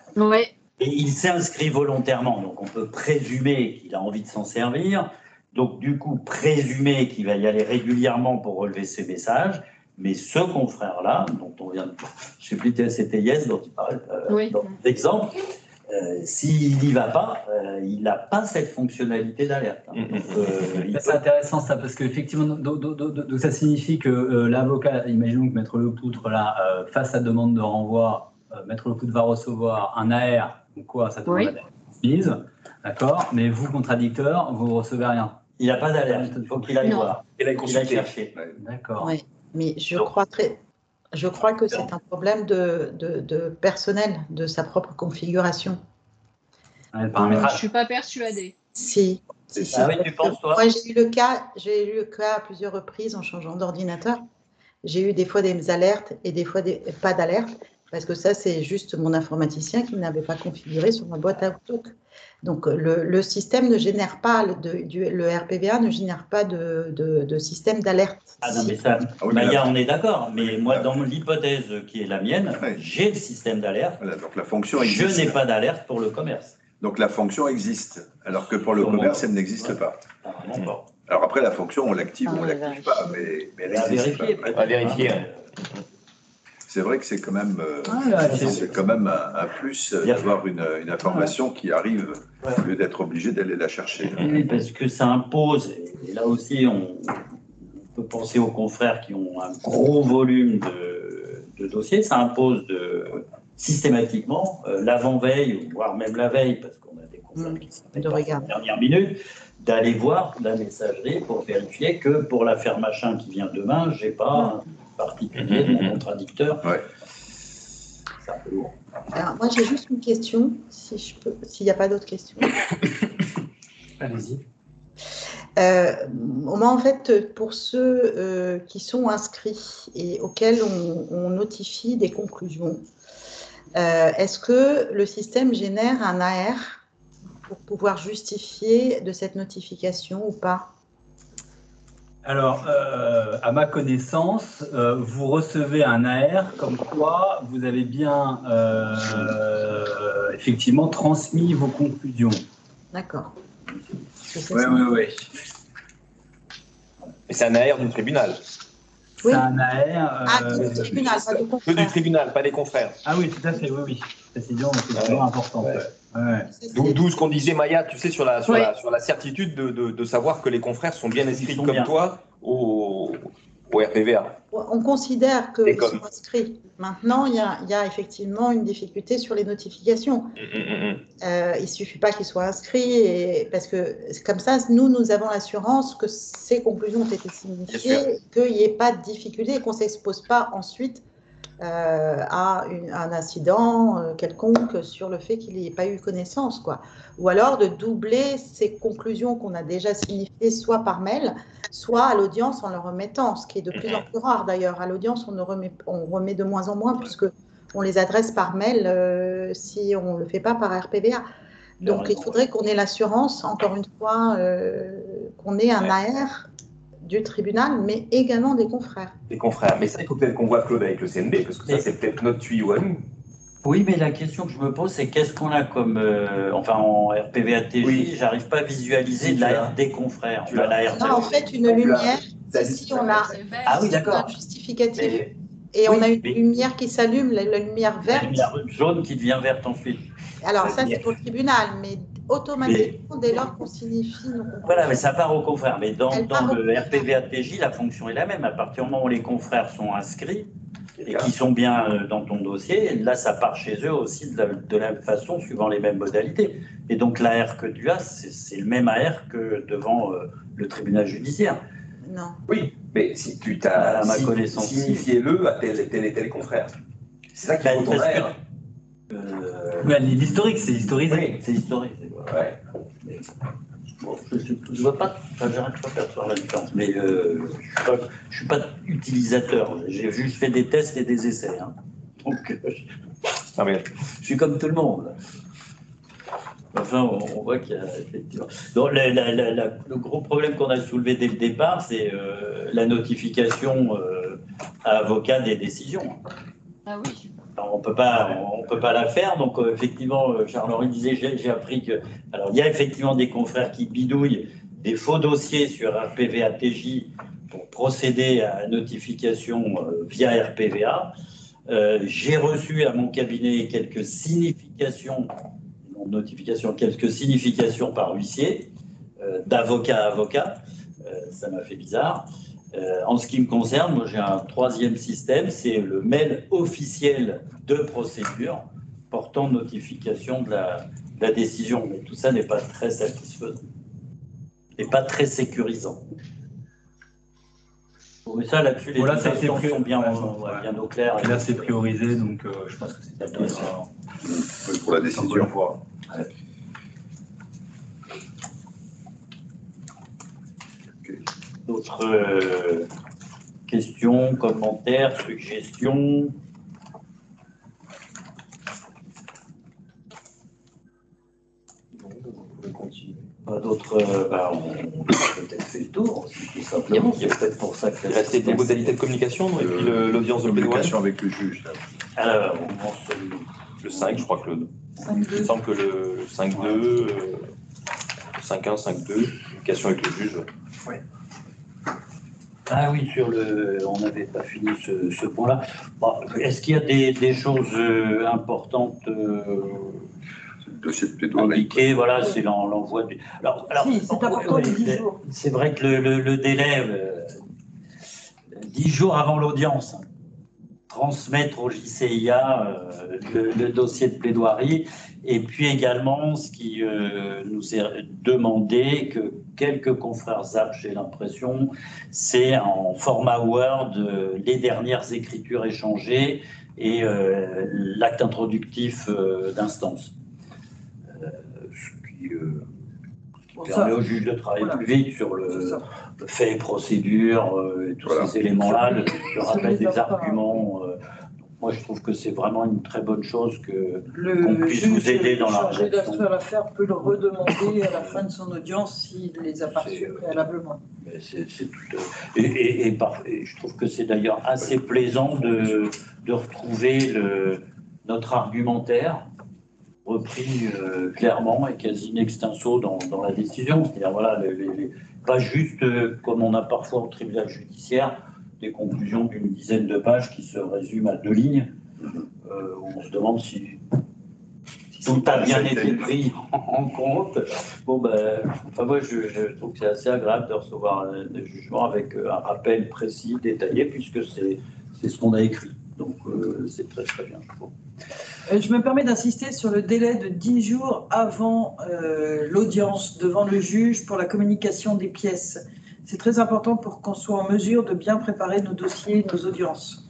et il s'est inscrit volontairement, donc on peut présumer qu'il a envie de s'en servir. Donc, du coup, présumer qu'il va y aller régulièrement pour relever ses messages. Mais ce confrère-là, dont on vient de... Je ne sais plus, c'était Yes dont il parle, dans l'exemple, s'il n'y va pas, il n'a pas cette fonctionnalité d'alerte. C'est intéressant ça, parce qu'effectivement, ça signifie que l'avocat, imaginons que Maître Lepoutre, là, fasse sa demande de renvoi, Maître Lepoutre va recevoir un AR, ou quoi, ça demande la transmise, d'accord, mais vous, contradicteur, vous ne recevez rien. Il n'a pas d'alerte, il faut qu'il aille voir. Il aille chercher. D'accord. Oui, mais je crois que c'est un problème de personnel, de sa propre configuration. Je ne suis pas persuadée. Si. Ah oui, tu penses, toi? Moi, j'ai eu le cas à plusieurs reprises en changeant d'ordinateur. J'ai eu des fois des alertes et des fois pas d'alertes, parce que ça, c'est juste mon informaticien qui n'avait pas configuré sur ma boîte Outlook. Donc, le système ne génère pas, le RPVA ne génère pas de système d'alerte. Ah non, mais ça, Maya, on est d'accord. Mais moi, dans l'hypothèse qui est la mienne, j'ai le système d'alerte. Voilà, donc la fonction existe. Je n'ai pas d'alerte pour le commerce. Donc la fonction existe, alors que pour le commerce, elle n'existe pas. Alors après, la fonction, on l'active ou on ne l'active pas, mais elle existe. À vérifier. C'est vrai que c'est quand même, un plus d'avoir une information qui arrive au lieu d'être obligé d'aller la chercher. Oui, parce que ça impose, et là aussi on peut penser aux confrères qui ont un gros volume de dossiers, ça impose systématiquement l'avant-veille, voire même la veille, parce qu'on a des confrères qui sont en dernière minute, d'aller voir la messagerie pour vérifier que pour l'affaire machin qui vient demain, je n'ai pas particulier de mon contradicteur. C'est un peu lourd. Alors, moi, j'ai juste une question, si je peux, s'il n'y a pas d'autres questions. Allez-y. Moi, en fait, pour ceux qui sont inscrits et auxquels on notifie des conclusions, est-ce que le système génère un AR pour pouvoir justifier de cette notification ou pas? Alors, à ma connaissance, vous recevez un AR comme quoi vous avez bien effectivement transmis vos conclusions. D'accord. Oui. Et c'est un AR du tribunal. C'est un AR. Du tribunal, pas des confrères. Que du tribunal, pas des confrères. Ah oui, tout à fait, oui. Précision, c'est vraiment important. D'où ce qu'on disait, Maya, tu sais, sur la certitude de savoir que les confrères sont bien inscrits comme toi au RPVA. On considère qu'ils sont inscrits. Maintenant, il y a effectivement une difficulté sur les notifications. Il ne suffit pas qu'ils soient inscrits, parce que comme ça, nous avons l'assurance que ces conclusions ont été signifiées, qu'il n'y ait pas de difficulté et qu'on ne s'expose pas ensuite à un incident quelconque sur le fait qu'il n'y ait pas eu connaissance, quoi. Ou alors de doubler ces conclusions qu'on a déjà signifiées soit par mail, soit à l'audience en le remettant, ce qui est de plus en plus rare d'ailleurs. À l'audience, on remet de moins en moins puisque on les adresse par mail si on ne le fait pas par RPVA. Donc il faudrait qu'on ait l'assurance, encore une fois, qu'on ait un AR du tribunal, mais également des confrères. Des confrères. Mais ça, il faut peut-être qu'on voit Claude avec le CNB, parce que ça, c'est peut-être notre tuyau à nous. Oui, mais la question que je me pose, c'est qu'est-ce qu'on a comme... en RPVA-TJ, j'arrive pas à visualiser l'AR des confrères. On a en fait une lumière, ici on a un justificatif, et on a une lumière qui s'allume, la lumière verte. La lumière jaune qui devient verte ensuite. Alors ça, c'est pour le tribunal, mais automatiquement, dès lors qu'on signifie nos conclusions. Voilà, mais ça part aux confrères. Mais dans le RPVA-TJ, la fonction est la même. À partir du moment où les confrères sont inscrits, et qui sont bien dans ton dossier, là, ça part chez eux aussi de la même façon, suivant les mêmes modalités. Et donc, l'AR que tu as, c'est le même AR que devant le tribunal judiciaire. Non. Oui, mais si tu t'as signifié-le à tel et tel confrère. C'est ça qui est ton AR. L'historique, c'est historisé. Oui, c'est historique. Ouais. Bon, je ne vois pas, j'arrête pas de faire la différence, mais je ne suis pas utilisateur. J'ai juste fait des tests et des essais. Hein. Donc, je suis comme tout le monde. Enfin, on voit qu'il y a effectivement. Donc, le gros problème qu'on a soulevé dès le départ, c'est la notification à avocat des décisions. Ah oui. Alors, on peut pas la faire. Donc, effectivement, Charles-Henri disait, j'ai appris que. Alors, il y a effectivement des confrères qui bidouillent des faux dossiers sur RPVA TJ pour procéder à la notification via RPVA. J'ai reçu à mon cabinet quelques significations par huissier, d'avocat à avocat. Ça m'a fait bizarre. En ce qui me concerne, moi j'ai un troisième système, c'est le mail officiel de procédure portant notification de la décision. Mais tout ça n'est pas très satisfaisant et pas très sécurisant. Mais ça, là-dessus, les situations sont bien au clair. Et là, c'est priorisé, donc je pense que c'est intéressant. Pour la décision. Ouais. D'autres questions, commentaires, suggestions? Non, on peut continuer. Pas d'autres. On a peut-être fait le tour, tout simplement. C'est peut-être pour ça que. Il restait des modalités de communication et puis l'audience de communication avec le juge. Alors, le 5, je crois que il me semble que le 5.2, le 5.1, 5.2, communication avec le juge. Oui. Ah oui, on n'avait pas fini ce point-là. Bon, est-ce qu'il y a des choses importantes dossier de plaidoirie. Indiqué, voilà, c'est l'envoi du. Alors, si, c'est important les 10 jours. C'est vrai que le délai, 10 jours avant l'audience, transmettre au JCIA le dossier de plaidoirie, et puis également ce qui nous est demandé, que quelques confrères ZAP, j'ai l'impression, c'est en format Word les dernières écritures échangées et l'acte introductif d'instance. Ce qui permet au juge de travailler plus vite sur le fait et procédure, et tous ces éléments-là, le rappel des arguments. Moi, je trouve que c'est vraiment une très bonne chose qu'on puisse vous aider dans la rédaction. Le juge d'instruire l'affaire peut le redemander à la fin de son audience s'il les a pas reçus préalablement. Et je trouve que c'est d'ailleurs assez plaisant de retrouver notre argumentaire repris clairement et quasi in extenso dans la décision. C'est-à-dire, voilà, pas juste comme on a parfois au tribunal judiciaire, des conclusions d'une dizaine de pages qui se résument à 2 lignes, où on se demande si tout a bien été pris en compte. Bon, enfin, moi, je trouve que c'est assez agréable de recevoir des jugements avec un rappel précis, détaillé, puisque c'est ce qu'on a écrit. Donc, c'est très, très bien, je trouve. Je me permets d'insister sur le délai de 10 jours avant l'audience devant le juge pour la communication des pièces. C'est très important pour qu'on soit en mesure de bien préparer nos dossiers, nos audiences.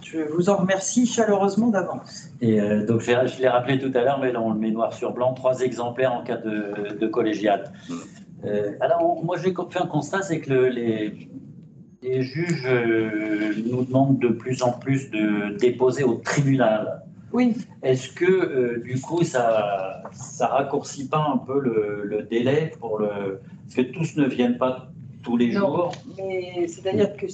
Je vous en remercie chaleureusement d'avance. Et donc, je l'ai rappelé tout à l'heure, mais là, on le met noir sur blanc, 3 exemplaires en cas de collégial. Alors, moi, j'ai fait un constat, c'est que les juges nous demandent de plus en plus de déposer au tribunal. Oui. Est-ce que, du coup, ça raccourcit pas un peu le délai pour parce que tous ne viennent pas tous les jours? Mais c'est-à-dire que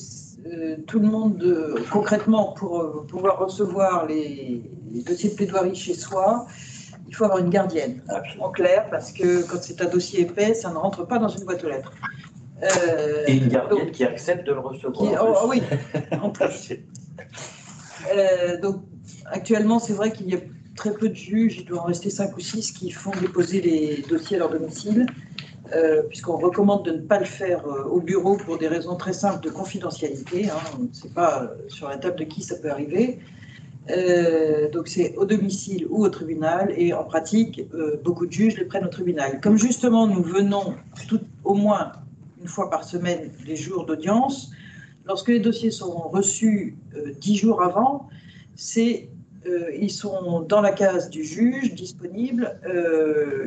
tout le monde, concrètement, pour pouvoir recevoir les dossiers de plaidoirie chez soi, il faut avoir une gardienne. Absolument. En clair, parce que quand c'est un dossier épais, ça ne rentre pas dans une boîte aux lettres. Et une gardienne qui accepte de le recevoir. Oui, en plus. Donc, actuellement, c'est vrai qu'il y a très peu de juges, il doit en rester 5 ou 6 qui font déposer les dossiers à leur domicile. puisqu'on recommande de ne pas le faire au bureau pour des raisons très simples de confidentialité. On ne sait pas sur la table de qui ça peut arriver. Donc c'est au domicile ou au tribunal, et en pratique, beaucoup de juges les prennent au tribunal. Comme justement nous venons au moins une fois par semaine les jours d'audience, lorsque les dossiers sont reçus 10 jours avant, ils sont dans la case du juge, disponibles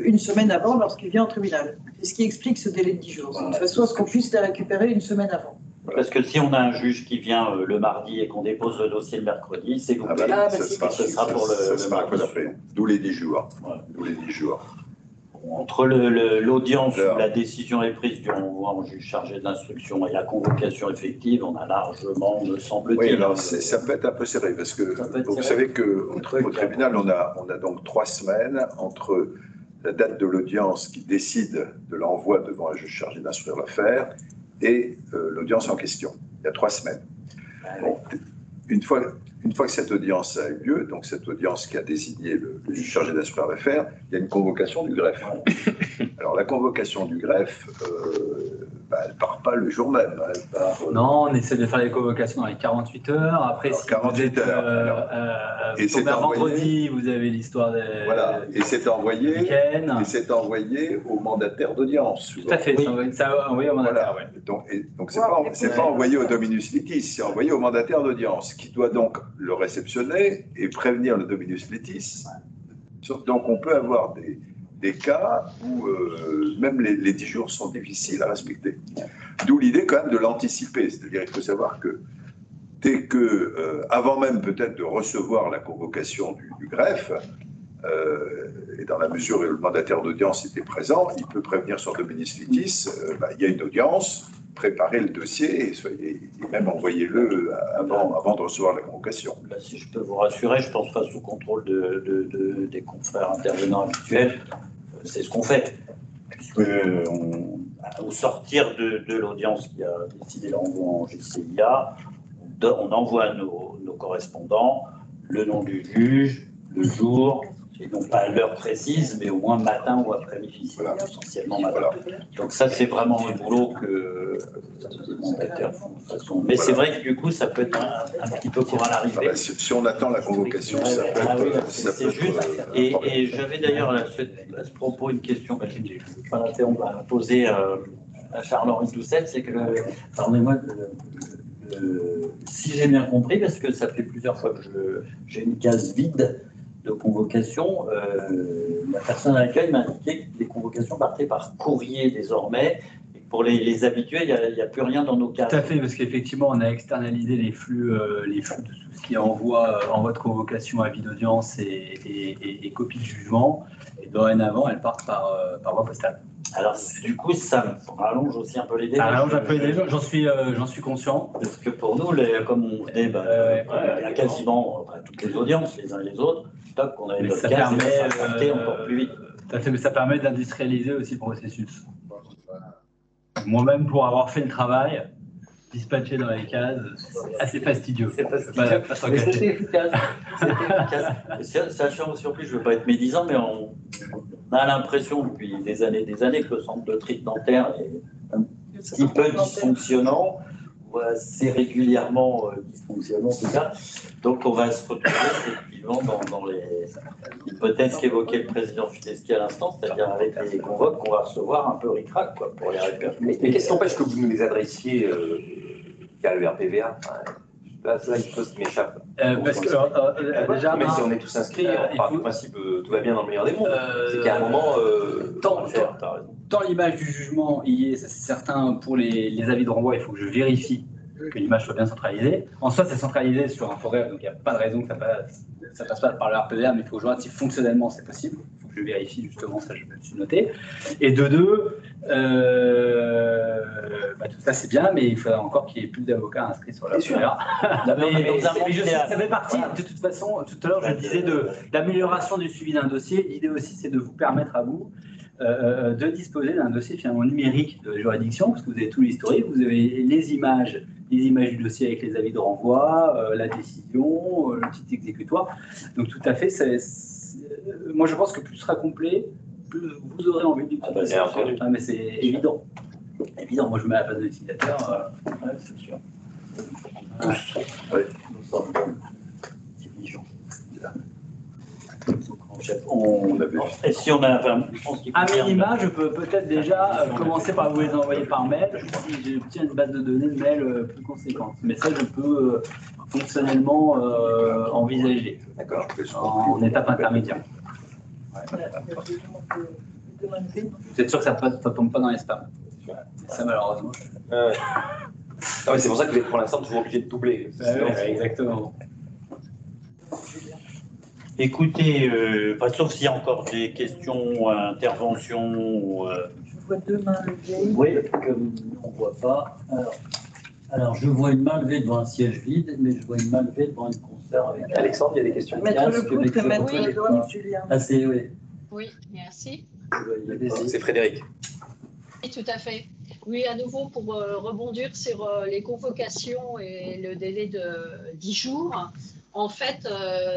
une semaine avant lorsqu'il vient au tribunal. C'est ce qui explique ce délai de 10 jours. De façon à ce qu'on puisse les récupérer une semaine avant. Parce que si on a un juge qui vient le mardi et qu'on dépose le dossier le mercredi, c'est loupé. Ce sera pour le mardi. D'où les 10 jours. Ouais. D'où les 10 jours. Entre l'audience où la décision est prise du renvoi en juge chargé de l'instruction et la convocation effective, on a largement, me semble-t-il. Oui, alors ça peut être un peu serré, parce que vous savez qu'au tribunal, on a donc 3 semaines entre la date de l'audience qui décide de l'envoi devant un juge chargé d'instruire l'affaire et l'audience en question. Il y a 3 semaines. Bon, une fois que cette audience a eu lieu, donc cette audience qui a désigné le juge chargé d'instruire l'affaire, il y a une convocation du greffe. Alors la convocation du greffe, elle ne part pas le jour même. Non, on essaie de faire les convocations dans les 48 heures. Après, si 48 heures. Et c'est vendredi, vous avez l'histoire des... Voilà, et c'est envoyé au mandataire d'audience. Tout à fait, ça envoyé au mandataire, voilà. Donc c'est pas envoyé au dominus litis, c'est envoyé au mandataire d'audience, qui doit donc le réceptionner et prévenir le dominus litis. Donc on peut avoir des cas où même les 10 jours sont difficiles à respecter. D'où l'idée quand même de l'anticiper, c'est-à-dire il faut savoir que dès que, avant même peut-être de recevoir la convocation du greffe, et dans la mesure où le mandataire d'audience était présent, il peut prévenir son dominus litis, il y a une audience, préparer le dossier et même envoyer-le avant de recevoir la convocation. Là, si je peux vous rassurer, je pense pas sous contrôle des confrères intervenants habituels, c'est ce qu'on fait. Puisque au sortir de l'audience qui a décidé l'envoi en GCIA, on envoie nos correspondants le nom du juge, le jour, et non pas à l'heure précise, mais au moins matin ou après-midi, essentiellement matin. Voilà. Donc ça, c'est vraiment le boulot que les mandataires font de toute façon. Mais c'est vrai que du coup, ça peut être un petit peu court à l'arrivée. Si on attend la convocation, ça peut être... C'est juste. Et j'avais d'ailleurs à ce propos une question, parce que je ne vais pas l'interrompre, à poser à Charles-Henri Doucet, c'est que, pardonnez-moi, si j'ai bien compris, parce que ça fait plusieurs fois que j'ai une case vide de convocation, la personne à l'accueil m'a indiqué que les convocations partaient par courrier désormais. Et pour les habitués, il n'y a plus rien dans nos cases. Tout à fait, parce qu'effectivement, on a externalisé les flux de tout ce qui envoie de convocation, avis d'audience et copie de jugement. Et dorénavant, elles partent par voie postale. Alors, du coup, ça rallonge aussi un peu les délais. Ça rallonge un peu les délais, j'en suis conscient. Parce que pour nous, comme on venait, il y a quasiment toutes les audiences, les uns et les autres, qu'on avait notre case et ça partait encore plus vite. Tout à fait, mais ça permet d'industrialiser aussi le processus. Moi-même, pour avoir fait le travail, dispatcher dans les cases, c'est assez fastidieux. C'est fastidieux, mais c'était efficace. Sachant surpris, je ne veux pas être médisant, mais on a l'impression depuis des années que le centre de tri dentaire est un petit peu dysfonctionnant, ou assez régulièrement dysfonctionnant en tout cas. Donc on va se retrouver effectivement dans les hypothèses qu'évoquait le président Fideschi à l'instant, c'est-à-dire avec les convoques qu'on va recevoir un peu ric-rac pour les répercuter. Mais qu'est-ce qui empêche que vous nous les adressiez via le RPVA? Là, il faut ce qui m'échappe. Parce que déjà, mais si on est tous inscrits, par principe, tout va bien dans le meilleur des mondes. C'est qu'à un moment, tant l'image du jugement y est, c'est certain. Pour les avis de renvoi, il faut que je vérifie que l'image soit bien centralisée. En soi, c'est centralisé sur un forêt, donc il n'y a pas de raison que ça passe pas par le RPVA, mais il faut que je vois si fonctionnellement c'est possible. Il faut que je vérifie justement, ça je me suis noté. Et de deux, tout ça c'est bien, mais il faudra encore qu'il y ait plus d'avocats inscrits sur le RPVA. Ça fait partie, de toute façon, tout à l'heure je disais de l'amélioration du suivi d'un dossier. L'idée aussi, c'est de vous permettre à vous de disposer d'un dossier finalement numérique de juridiction, parce que vous avez tout l'historique, vous avez les images du dossier avec les avis de renvoi, la décision, le petit exécutoire. Donc tout à fait, moi je pense que plus ce sera complet, vous aurez envie d'utiliser. Ah, mais c'est évident. Évident, moi je me mets à la place de l'utilisateur, c'est sûr. Ouais. Nous sommes diligents. Et si on a à minima, je peux peut-être déjà commencer par vous les envoyer par mail si j'obtiens une base de données de mail plus conséquente. Mais ça, je peux fonctionnellement envisager. D'accord. En étape intermédiaire. Ouais. Vous êtes sûr que ça ne tombe pas dans les spams? Ça, malheureusement. Ah ouais, c'est pour ça que vous êtes pour l'instant toujours obligé de doubler. Exactement. Écoutez, sauf s'il y a encore des questions, interventions. Je vois deux mains levées. Oui, que on ne voit pas. Alors, je vois une main levée devant un siège vide, mais je vois une main levée devant une conserve avec. Alexandre, il y a des questions. Maître Lepoutre et Maître Véronique Julien. Ah, c'est oui. Oui, merci. C'est Frédéric. Oui, tout à fait. Oui, à nouveau, pour rebondir sur les convocations et le délai de 10 jours, en fait,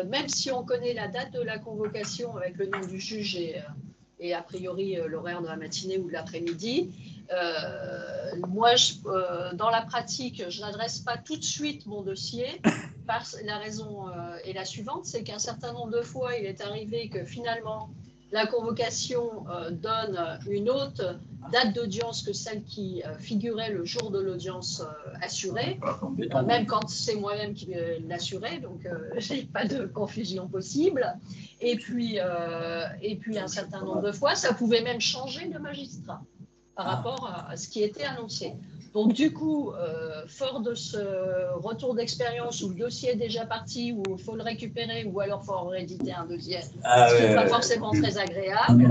même si on connaît la date de la convocation avec le nom du juge et a priori l'horaire de la matinée ou de l'après-midi, moi, dans la pratique, je n'adresse pas tout de suite mon dossier. La raison est la suivante, c'est qu'un certain nombre de fois, il est arrivé que finalement, la convocation donne une autre date d'audience que celle qui figurait le jour de l'audience assurée, même quand c'est moi-même qui l'assurais, donc je n'ai pas de confusion possible. Et puis un certain nombre de fois, ça pouvait même changer de magistrat par rapport à ce qui était annoncé. Donc du coup, fort de ce retour d'expérience où le dossier est déjà parti, où il faut le récupérer, ou alors il faut en rééditer un deuxième, ce qui n'est pas forcément très agréable.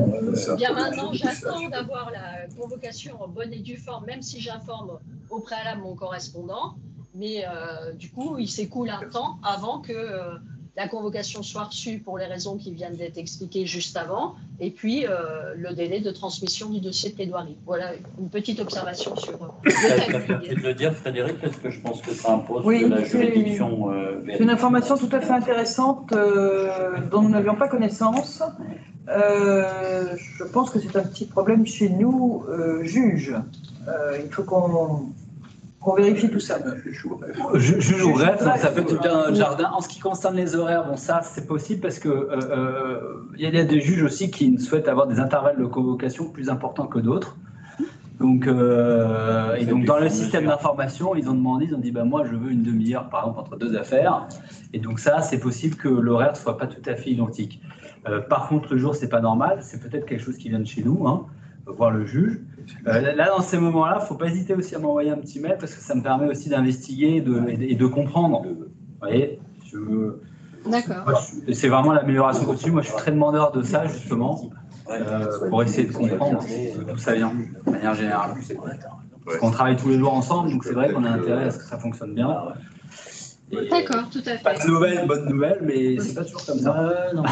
Bien maintenant, j'attends d'avoir la convocation en bonne et due forme, même si j'informe au préalable mon correspondant. Mais du coup, il s'écoule un temps avant que la convocation soit reçue pour les raisons qui viennent d'être expliquées juste avant, et puis le délai de transmission du dossier de plaidoirie. Voilà une petite observation sur le timing. De le dire, Frédéric, parce que je pense que ça impose de la juridiction. C'est une information tout à fait intéressante dont nous n'avions pas connaissance. Je pense que c'est un petit problème chez nous, juges. Il faut qu'on vérifie tout ça. Juge ou greffe, ça peut être un jardin. En ce qui concerne les horaires, bon, ça c'est possible parce que il y a des juges aussi qui souhaitent avoir des intervalles de convocation plus importants que d'autres. Donc, donc dans le système d'information, ils ont dit bah, moi je veux une demi-heure par exemple entre deux affaires. Et donc ça, c'est possible que l'horaire ne soit pas tout à fait identique. Par contre, le jour, c'est pas normal. C'est peut-être quelque chose qui vient de chez nous, hein, voir le juge. Là, dans ces moments-là, il ne faut pas hésiter aussi à m'envoyer un petit mail parce que ça me permet aussi d'investiguer et de comprendre. Vous voyez, D'accord. C'est vraiment l'amélioration continue. Moi, je suis très demandeur de ça, justement, pour essayer de comprendre d'où ça vient, de manière générale. Parce qu'on travaille tous les jours ensemble, donc c'est vrai qu'on a intérêt à ce que ça fonctionne bien. D'accord, tout à fait. Pas de nouvelles, bonnes nouvelles, mais c'est pas toujours comme ça. Non,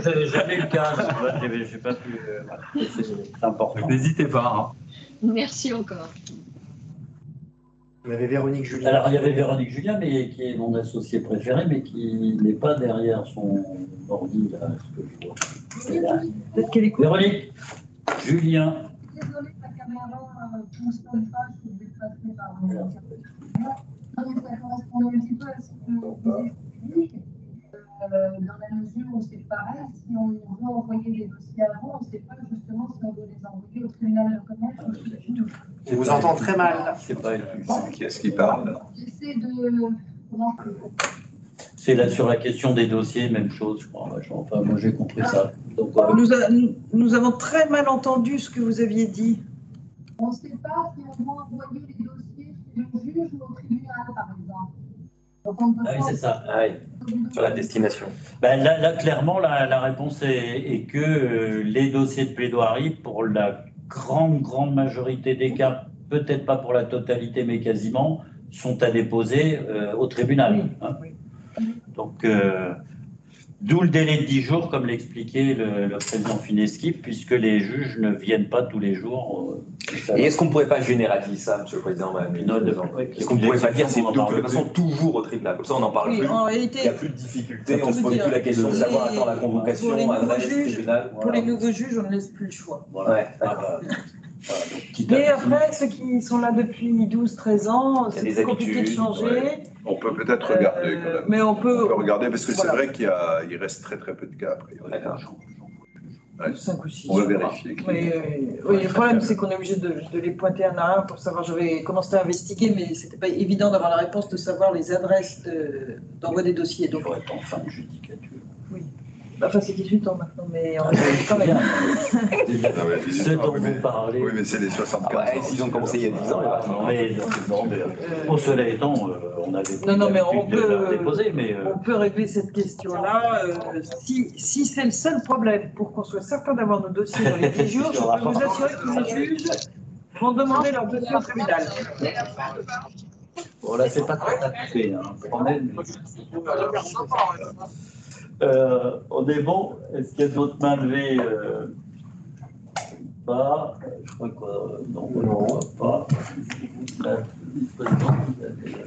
c'est jamais le cas. J'ai pas pu. C'est important. N'hésitez pas. Hein. Merci encore. Il y avait Véronique Julien. Alors, il y avait Véronique Julien, mais qui est mon associé préféré, mais qui n'est pas derrière son ordi, là, ce que je vois. Peut-être qu'elle écoute. Véronique Julien. Désolée, la caméra ne fonctionne pas, je suis déplacée par mon interlocuteur. Ça correspond un petit peu à ce que vous expliquez. Dans la mesure où c'est pareil, si on veut envoyer des dossiers avant, on ne sait pas justement si on veut les envoyer au tribunal de commerce ou au tribunal. On vous entend très mal. C'est pas qui est-ce qui parle? J'essaie de. C'est là sur la question des dossiers, même chose, je crois. Enfin, moi, j'ai compris ça. Donc, nous avons très mal entendu ce que vous aviez dit. On ne sait pas si on doit envoyer les dossiers chez le juge ou au tribunal, par exemple. Donc on peut oui, c'est ça. Ah, oui. Sur la destination. Ben, là, clairement, la réponse est que les dossiers de plaidoirie, pour la grande majorité des cas, peut-être pas pour la totalité, mais quasiment, sont à déposer au tribunal. Hein. Donc, d'où le délai de 10 jours, comme l'expliquait le président Fineschi, puisque les juges ne viennent pas tous les jours Et est-ce qu'on ne pourrait pas généraliser ça, Monsieur le Président, Madame la Ministre? Est-ce qu'on ne pourrait pas dire c'est de toute façon toujours au tribunal? Comme ça, on n'en parle plus. En réalité, il n'y a plus de difficulté, on ne se pose plus la question de savoir attends, la convocation, adresse, tribunal. Pour les nouveaux juges, on ne laisse plus le choix. Voilà. Ouais, mais après, ceux qui sont là depuis 12-13 ans, c'est compliqué de changer. Ouais. On peut peut-être regarder quand même. Mais on peut regarder parce que c'est vrai qu'il reste très très peu de cas après. D'accord. 5 ou 6. On va vérifier. Mais, oui, le problème, c'est qu'on est obligé de les pointer un à un pour savoir. J'avais commencé à investiguer, mais ce n'était pas évident d'avoir la réponse, de savoir les adresses d'envoi des dossiers. Donc, en fin de judicature. Oui. Enfin, c'est 18 ans maintenant, mais on est quand même. Ce dont vous parlez. Oui, mais c'est les 75 ans. S'ils ont commencé il y a 10 ans. Pour cela étant, on avait déposé, mais on peut régler cette question-là. Si c'est le seul problème pour qu'on soit certain d'avoir nos dossiers dans les 10 jours, je peux vous assurer que les juges vont demander leur dossier au tribunal. Bon, là, c'est pas tout à fait un problème. On est bon. Est-ce qu'il y a d'autres mains levées? Pas. Je crois que non, pas.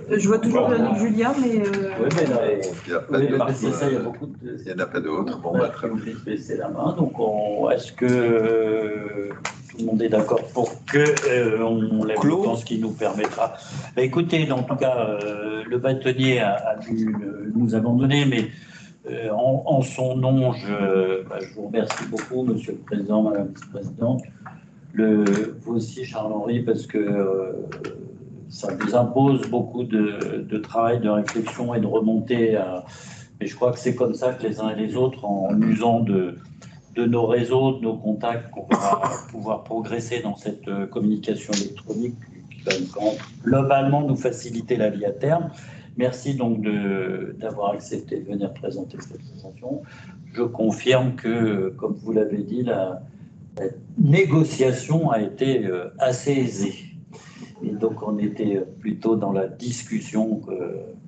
Je vois toujours Daniel Julien, mais. Oui, mais là, il n'y en a pas d'autres. Bon, on va baisser la main. Donc, est-ce que tout le monde est d'accord pour que on lève le temps, ce qui nous permettra. Écoutez, en tout cas, le bâtonnier a dû nous abandonner, mais en son nom, je vous remercie beaucoup, Monsieur le Président, Madame la Présidente. Vous aussi, Charles-Henri, parce que ça vous impose beaucoup de travail, de réflexion et de remontée. Et je crois que c'est comme ça que les uns et les autres, en usant de nos réseaux, de nos contacts, qu'on va pouvoir progresser dans cette communication électronique qui va globalement nous faciliter la vie à terme. Merci donc d'avoir accepté de venir présenter cette présentation. Je confirme que, comme vous l'avez dit, la négociation a été assez aisée. Et donc, on était plutôt dans la discussion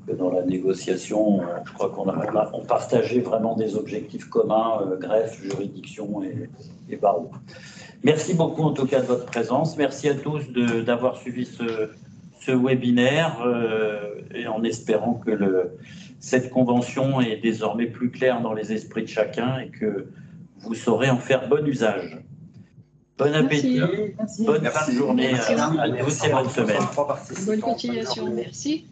que dans la négociation. Je crois qu'on partageait vraiment des objectifs communs, greffe, juridiction et barreau. Merci beaucoup, en tout cas, de votre présence. Merci à tous d'avoir suivi ce webinaire et en espérant que cette convention est désormais plus claire dans les esprits de chacun et que vous saurez en faire bon usage. Bon appétit, bonne fin de journée à tous et bonne semaine. Bonne continuation, merci.